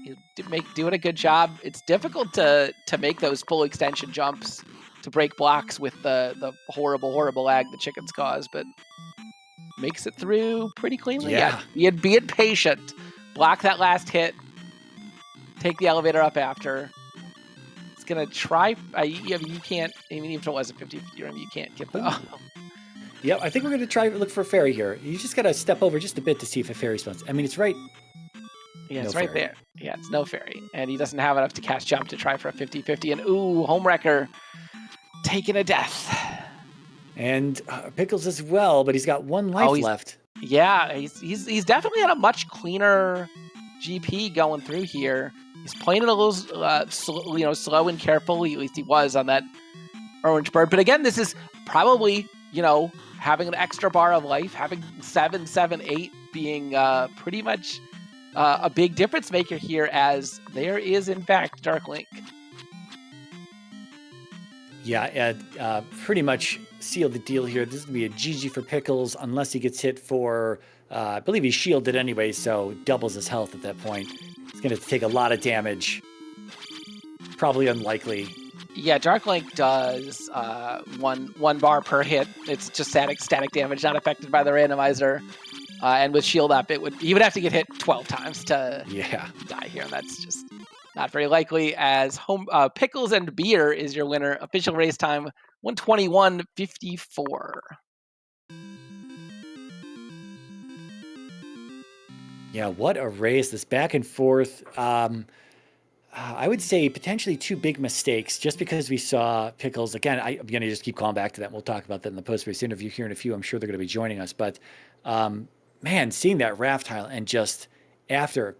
doing a good job. It's difficult to make those full extension jumps to break blocks with the horrible lag the chickens cause, but makes it through pretty cleanly. Yeah. Be patient. Block that last hit. Take the elevator up after. It's going to try. You can't, even if it was a 50-50 room, you can't get the... Yep, I think we're going to try to look for a fairy here. You just got to step over just a bit to see if a fairy spawns. I mean, it's right... Yeah, it's right there. Yeah, it's no fairy. And he doesn't have enough to cast jump to try for a 50-50. And ooh, Homewrecker taking a death. And Pickles as well, but he's got 1 life left. Yeah, he's definitely had a much cleaner GP going through here. He's playing it a little slow and careful. At least he was on that orange bird. But again, this is probably, having an extra bar of life, having 7, 7, 8 being pretty much a big difference maker here, as there is, in fact, Dark Link. Yeah, pretty much sealed the deal here. This is going to be a GG for Pickles unless he gets hit for, I believe he's shielded anyway, so doubles his health at that point. He's going to take a lot of damage. Probably unlikely. Yeah, Dark Link does one bar per hit. It's just static damage, not affected by the randomizer. And with shield up, he would have to get hit 12 times to die here. That's just not very likely, as Pickles and Beer is your winner. Official race time, 1:21:54. Yeah, what a race. This back and forth. I would say potentially 2 big mistakes, just because we saw Pickles. Again, I'm going to just keep calling back to that. We'll talk about that in the post-race interview here in a few. I'm sure they're going to be joining us. But, man, seeing that raft tile and just after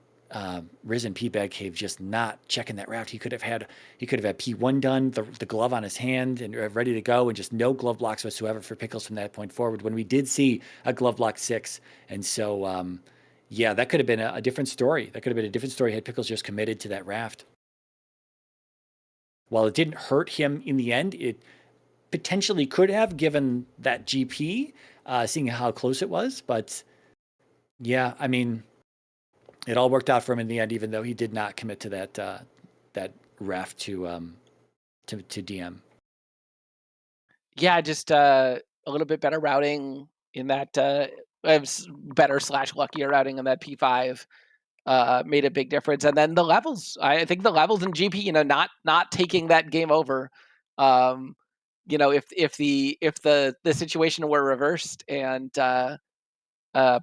Risen P-Bag Cave just not checking that raft. He could have had P1 done, the glove on his hand and ready to go, and just no glove blocks whatsoever for Pickles from that point forward when we did see a glove block 6. And so, yeah, that could have been a different story. That could have been a different story had Pickles just committed to that raft. While it didn't hurt him in the end, it potentially could have, given that GP, seeing how close it was. But yeah, I mean, it all worked out for him in the end, even though he did not commit to that raft to DM. Yeah, just a little bit better routing in that, better / luckier routing in that P5 made a big difference. And then the levels, I think the levels in GP, not taking that game over. If the situation were reversed and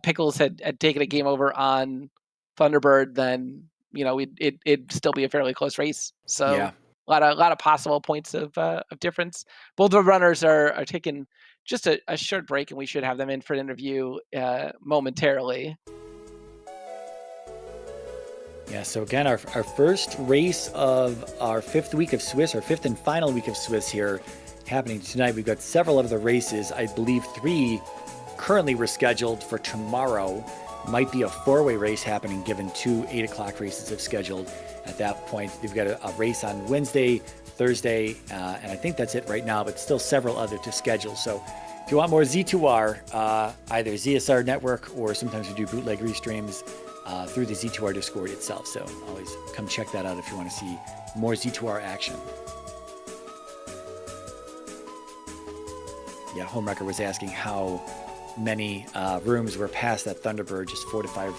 Pickles had taken a game over on Thunderbird, then it'd still be a fairly close race. So yeah, a lot of possible points of difference. Both the runners are taking just a short break, and we should have them in for an interview momentarily. Yeah, so again, our first race of our 5th week of Swiss, our 5th and final week of Swiss here, happening tonight. We've got several other races. I believe 3 currently were scheduled for tomorrow. Might be a 4-way race happening, given 2 8 o'clock races have scheduled at that point. We've got a race on Wednesday, Thursday, and I think that's it right now, but still several other to schedule. So if you want more Z2R, either ZSR Network or sometimes we do bootleg restreams through the Z2R Discord itself. So always come check that out if you want to see more Z2R action. Yeah, Homewrecker was asking how many rooms were past that Thunderbird, just 4 to 5,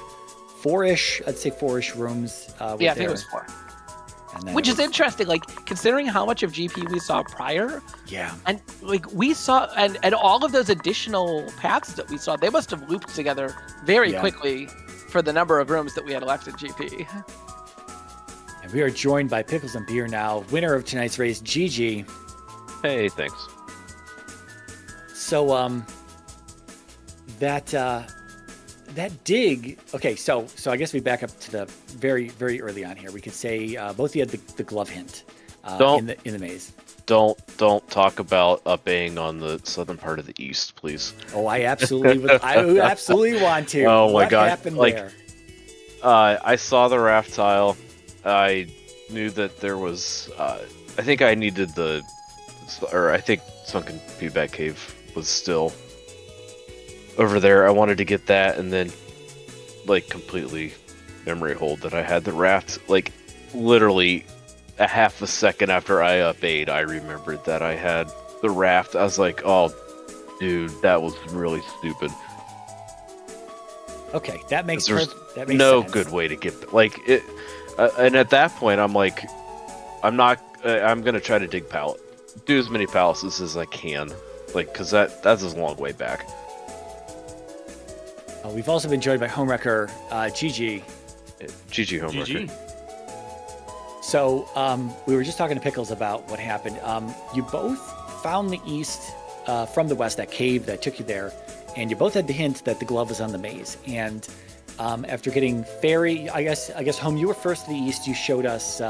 4-ish, I'd say 4-ish rooms. Yeah, I think it was 4. Which is interesting, like, considering how much of GP we saw prior. Yeah. And, like, we saw, and all of those additional paths that we saw, they must have looped together very quickly for the number of rooms that we had left at GP. And we are joined by Pickles and Beer now, winner of tonight's race, Gigi. Hey, thanks. So, that dig. Okay, so I guess we back up to the very, very early on here. We could say both of you had the glove hint in the maze. Don't talk about upping on the southern part of the east, please. Oh, I absolutely absolutely want to. Oh my what god! Happened like, there? I saw the raft tile. I knew that there was. I think I needed I think Sunken Feedback Cave was still over there. I wanted to get that, and then like completely memory hold that I had the raft. Like literally a half a second after I up-8, I remembered that I had the raft. I was like, oh dude, that was really stupid. Okay, that makes There's no good way to get like it. And at that point, I'm like, I'm gonna try to dig do as many palaces as I can, like, because that's a long way back. We've also been joined by Homewrecker, Gigi. GG Homewrecker. GG. So we were just talking to Pickles about what happened. You both found the east from the west, that cave that took you there, and you both had the hint that the glove was on the maze. And after getting Fairy, I guess Home, you were first to the east. You showed us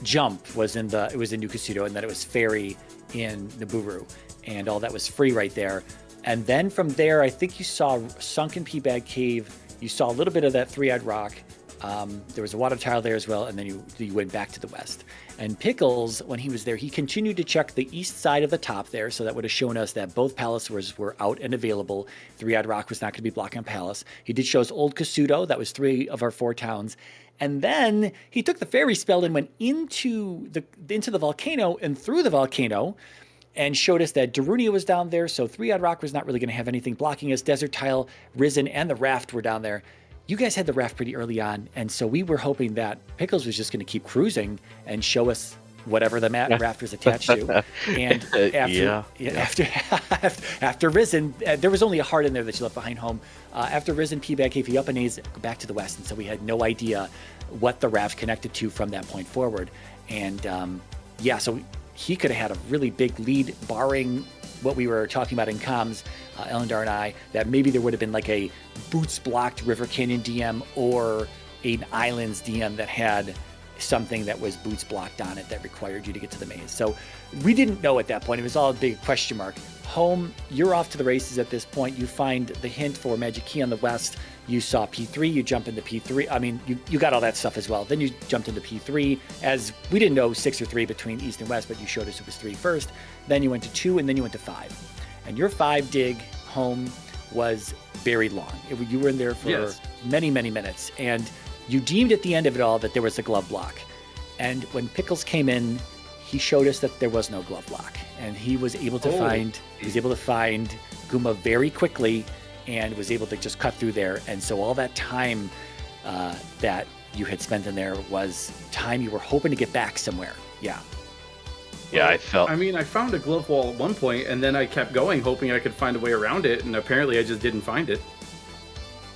Jump was in New Kasuto, and then it was Fairy in Nibiru, and all that was free right there. And then from there, I think you saw Sunken P-Bag Cave. You saw a little bit of that 3-eyed rock. There was a water tile there as well, and then you went back to the west. And Pickles, when he was there, he continued to check the east side of the top there, so that would have shown us that both palaces were out and available. 3-eyed rock was not going to be blocking a palace. He did show us Old Kasuto. That was 3 of our 4 towns. And then he took the fairy spell and went into the volcano and through the volcano, and showed us that Darunia was down there, so 3-eyed rock was not really going to have anything blocking us. Desert Tile, Risen, and the raft were down there. You guys had the raft pretty early on, and so we were hoping that Pickles was just going to keep cruising and show us whatever the raft was attached to. And after Risen, there was only a heart in there that you left behind Home. After Risen, P-Bag Cave, you up and A's back to the west, and so we had no idea what the raft connected to from that point forward. And so he could have had a really big lead, barring what we were talking about in comms, Elendar and I, that maybe there would have been like a boots blocked River Canyon DM or an Islands DM that had something that was boots blocked on it that required you to get to the maze. So we didn't know at that point. It was all a big question mark. Home, you're off to the races at this point. You find the hint for Magic Key on the west. You saw P3, you jump into P3. I mean, you got all that stuff as well. Then you jumped into P3, as we didn't know 6 or 3 between east and west, but you showed us it was 3 first. Then you went to 2, and then you went to 5. And your 5 dig home was very long. You were in there for many, many minutes. And you deemed at the end of it all that there was a glove block. And when Pickles came in, he showed us that there was no glove block. And he was able to find Guma very quickly and was able to just cut through there. And so all that time that you had spent in there was time you were hoping to get back somewhere. Yeah. Yeah, I found a glove wall at one point, and then I kept going, hoping I could find a way around it, and apparently I just didn't find it.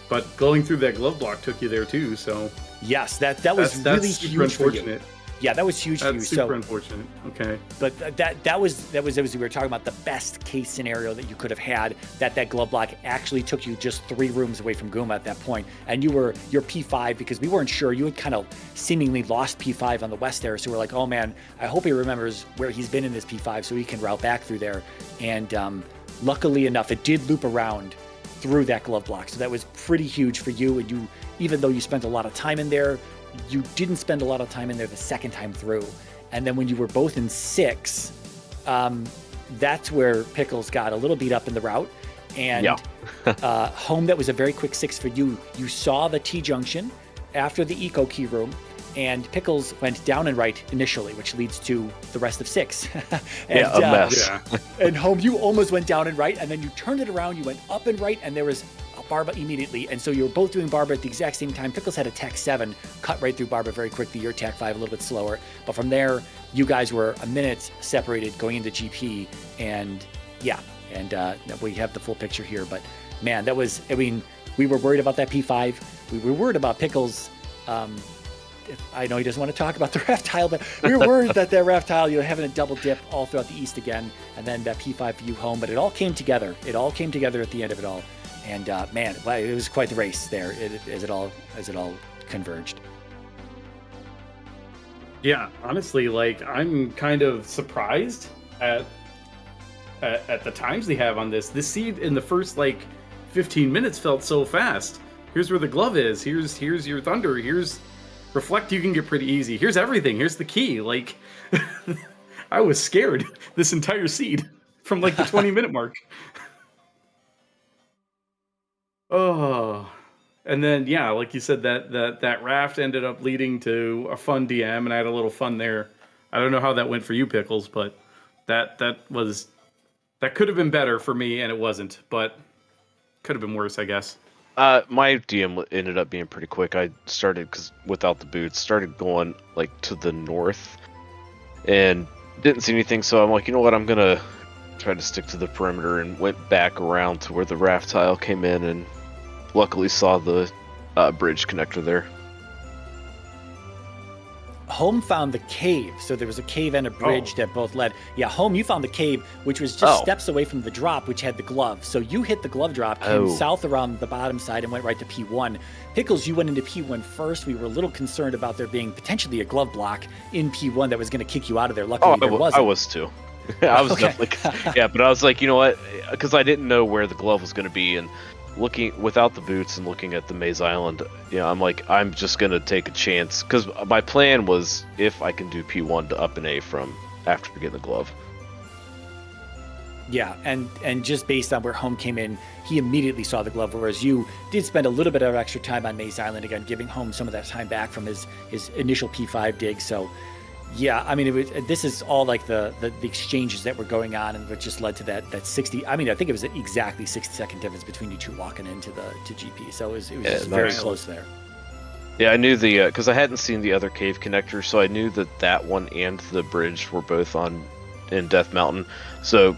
But going through that glove block took you there too, so... Yes, that was really huge for you. Yeah, that was huge for you. That's super unfortunate. Okay. But that was as we were talking about the best case scenario that you could have had, that glove block actually took you just 3 rooms away from Guma at that point. And your P5, because we weren't sure, you had kind of seemingly lost P5 on the west there. So we're like, oh man, I hope he remembers where he's been in this P5 so he can route back through there. And luckily enough, it did loop around through that glove block. So that was pretty huge for you. And you, even though you spent a lot of time in there, you didn't spend a lot of time in there the second time through. And then when you were both in 6, that's where Pickles got a little beat up in the route. And home, that was a very quick 6 for you. You saw the T-junction after the eco key room, and Pickles went down and right initially, which leads to the rest of 6. And, a mess. And home, you almost went down and right, and then you turned it around, you went up and right, and there was a Barba immediately. And so you were both doing Barba at the exact same time. Pickles had attack 7, cut right through Barba very quickly. Your attack 5 a little bit slower. But from there, you guys were a minute separated going into GP. And we have the full picture here. But man, that was, I mean, we were worried about that P5. We were worried about Pickles. I know he doesn't want to talk about the raft tile, but we were worried that raft tile, having a double dip all throughout the east again, and then that P5 for you home. But it all came together. It all came together at the end of it all. And man, it was quite the race there as it all converged. Yeah, honestly, like, I'm kind of surprised at the times they have on this. This seed in the first 15 minutes felt so fast. Here's where the glove is. Here's your thunder. Here's reflect. You can get pretty easy. Here's everything. Here's the key. Like, I was scared this entire seed from the 20-minute mark. Oh, and then like you said, that raft ended up leading to a fun DM, and I had a little fun there. I don't know how that went for you, Pickles, but that could have been better for me, and it wasn't. But could have been worse, I guess. My DM ended up being pretty quick. I started, because without the boots, started going to the north, and didn't see anything. So I'm like, you know what, I'm gonna try to stick to the perimeter, and went back around to where the raft tile came in, and luckily saw the bridge connector there. Home found the cave, so there was a cave and a bridge that both led. Yeah, Home, you found the cave, which was just steps away from the drop, which had the glove. So you hit the glove drop, came south around the bottom side, and went right to P1. Pickles, you went into P1 first. We were a little concerned about there being potentially a glove block in P1 that was going to kick you out of there. Luckily, there wasn't. I was too. I was definitely, but I was like, you know what? Because I didn't know where the glove was going to be, and looking without the boots and looking at the Maze Island, I'm like, I'm just gonna take a chance, because my plan was if I can do P1 to up an A from after getting the glove. Yeah, and just based on where Home came in, he immediately saw the glove, whereas you did spend a little bit of extra time on Maze Island, again, giving Home some of that time back from his initial P5 dig. So yeah, I mean, this is all the exchanges that were going on, and which just led to that 60. I mean, I think it was exactly 60-second difference between you two walking into to GP. So it was just very close there. Yeah, I knew because I hadn't seen the other cave connector, so I knew that one and the bridge were both in Death Mountain. So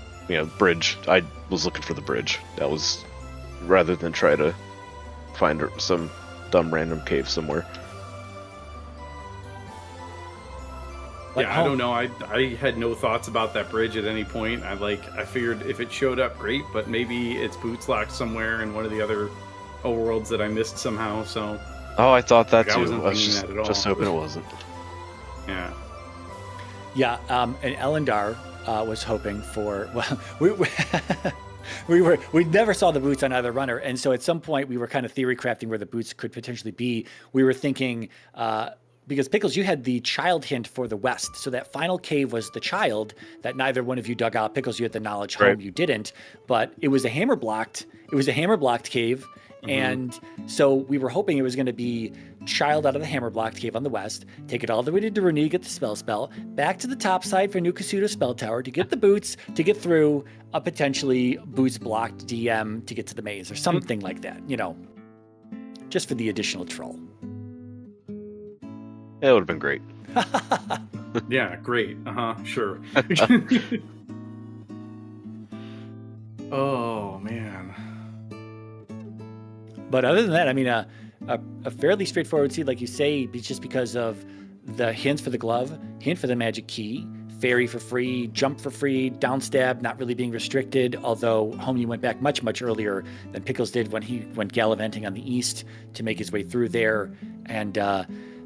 bridge. I was looking for the bridge. That was rather than try to find some dumb random cave somewhere. But I don't know. I had no thoughts about that bridge at any point. I figured if it showed up, great, but maybe its boots locked somewhere in one of the other overworlds that I missed somehow. So Oh, I thought that I too. wasn't I was thinking that at all. just hoping it wasn't. yeah. Yeah, and Elendar was hoping for. Well, we never saw the boots on either runner, and so at some point we were kind of theory crafting where the boots could potentially be. We were thinking because Pickles, you had the child hint for the west, so that final cave was the child that neither one of you dug out. Pickles, you had the knowledge home, Right. you didn't, but it was a hammer blocked. It was a hammer blocked cave. And so we were hoping it was going to be child out of the hammer blocked cave on the west, take it all the way to Daruni, get the spell, back to the top side for New Kasuto Spell Tower to get the boots, to get through a potentially boots blocked DM to get to the maze or something like that, just for the additional troll. It would have been great. Yeah, great. Sure. Oh, man. But other than that, I mean, a fairly straightforward seed, like you say, just because of the hints for the glove, hint for the magic key, fairy for free, jump for free, downstab not really being restricted, although Homie went back much, much earlier than Pickles did when he went gallivanting on the east to make his way through there. And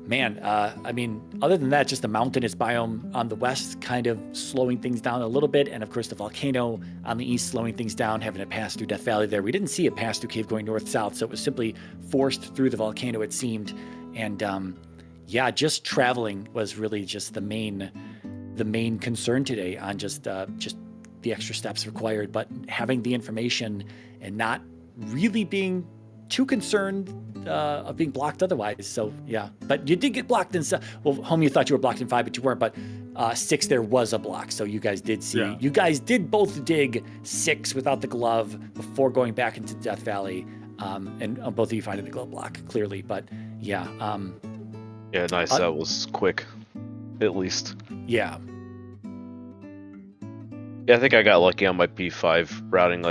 I mean, other than that, just the mountainous biome on the west kind of slowing things down a little bit. And of course, the volcano on the east slowing things down, having it pass through Death Valley there. We didn't see it pass through cave going north-south, so it was simply forced through the volcano, it seemed. And just traveling was really just the main concern today on just the extra steps required. But having the information and not really being too concerned of being blocked otherwise. So yeah, but you did get blocked in Home, you thought you were blocked in 5, but you weren't. But 6 there was a block, so you guys did see. Yeah. You guys did both dig 6 without the glove before going back into Death Valley, and both of you finding the glove block clearly. But yeah, Yeah, nice. That was quick, at least. yeah. Yeah, I think I got lucky on my P5 routing.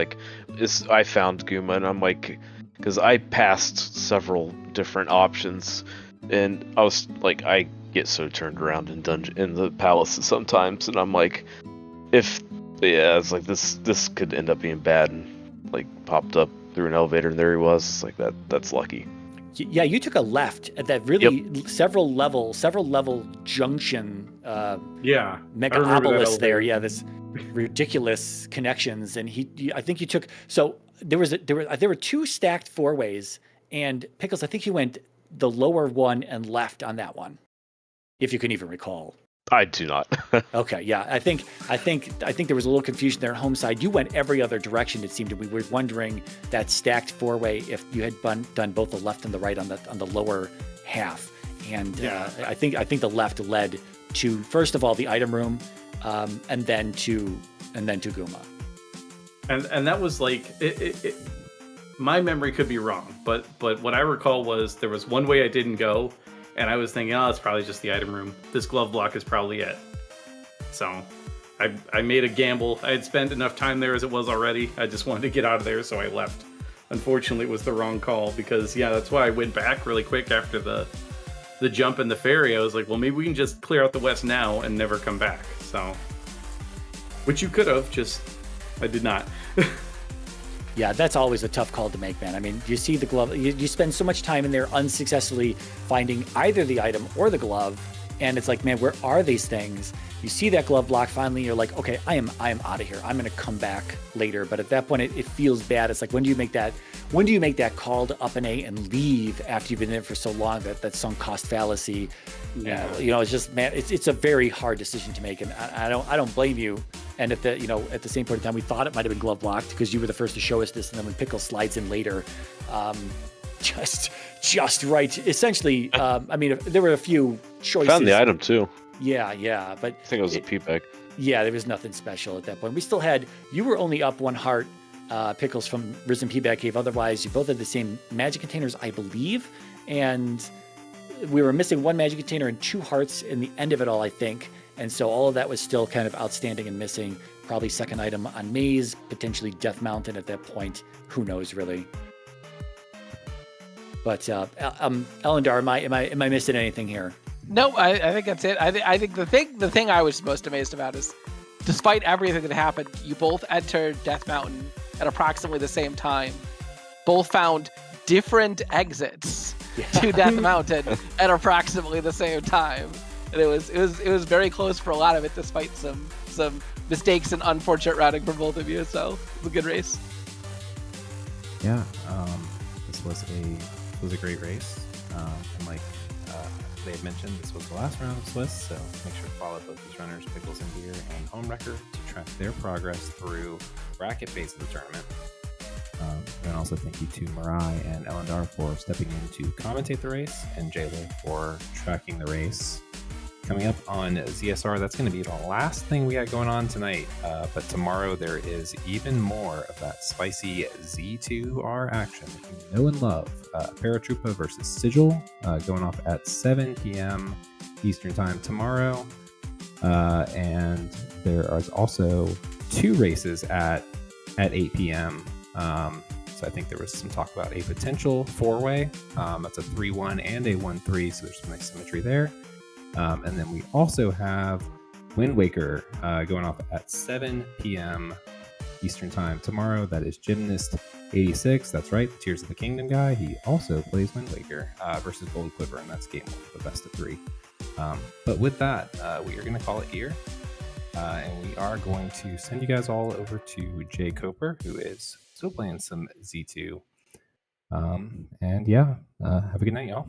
I found Guma, and I'm like, because I passed several different options, and I was like, I get so turned around in the palaces sometimes, and I'm like, it's like this could end up being bad, and like popped up through an elevator, and there he was. It's like that's lucky. Yeah, you took a left at that really several level junction. Yeah. Megapolis there. Yeah, this ridiculous connections, and I think you took. So there were 2 stacked 4-ways, and Pickles, I think you went the lower one and left on that one, if you can even recall. I do not. Okay, yeah, I think there was a little confusion there on home side. You went every other direction. It seemed to be. We were wondering that stacked 4-way if you had done both the left and the right on the lower half. And I think the left led to, first of all, the item room, and then to Guma. And that was like my memory could be wrong, but what I recall was there was one way I didn't go, and I was thinking, it's probably just the item room. This glove block is probably it. So I made a gamble. I had spent enough time there as it was already. I just wanted to get out of there, so I left. Unfortunately, it was the wrong call, because that's why I went back really quick after the jump and the ferry. I was like, well, maybe we can just clear out the west now and never come back. So, which you could have, just I did not. Yeah, that's always a tough call to make, man. I mean, you see the glove, you spend so much time in there unsuccessfully finding either the item or the glove, and it's like, man, where are these things? You see that glove block finally, you're like, okay, I am out of here. I'm going to come back later. But at that point, it feels bad. It's like, when do you make that call to up an A and leave after you've been there for so long? That sunk cost fallacy. Yeah. It's just, man, it's a very hard decision to make, and I don't blame you. And at the same point in time, we thought it might have been glove blocked because you were the first to show us this, and then when Pickle slides in later, just right. Essentially, I mean, there were a few choices. Found the item too. Yeah, but I think it was a P-bag. Yeah, there was nothing special at that point. We still had, you were only up 1 heart, Pickles, from Risen P-bag Cave. Otherwise, you both had the same magic containers, I believe, and we were missing 1 magic container and 2 hearts in the end of it all, I think. And so all of that was still kind of outstanding and missing. Probably second item on Maze, potentially Death Mountain at that point. Who knows, really? But Elendar, am I missing anything here? No, I think that's it. I think the thing I was most amazed about is, despite everything that happened, you both entered Death Mountain at approximately the same time. Both found different exits to Death Mountain at approximately the same time, and it was very close for a lot of it, despite some mistakes and unfortunate routing for both of you. So it was a good race. Yeah, this was a great race. And like they had mentioned, this was the last round of Swiss, so make sure to follow both these runners, Pickles and Beer and Homewrecker, to track their progress through the bracket phase of the tournament. And also thank you to Mirai and Elendar for stepping in to commentate the race, and Jayla for tracking the race. Coming up on ZSR, that's going to be the last thing we got going on tonight. But tomorrow there is even more of that spicy Z2R action that you know and love. Paratroopa versus Sigil going off at 7 p.m. Eastern Time tomorrow. And there are also 2 races at 8 p.m. So I think there was some talk about a potential 4-way. That's a 3-1 and a 1-3, so there's some nice symmetry there. And then we also have Wind Waker going off at 7 p.m. Eastern Time tomorrow. That is Gymnast 86. That's right, the Tears of the Kingdom guy. He also plays Wind Waker versus Gold Quiver, and that's game 1 of the best of 3. But with that, we are going to call it here. And we are going to send you guys all over to Jay Coper, who is still playing some Z2. And yeah, have a good night, y'all.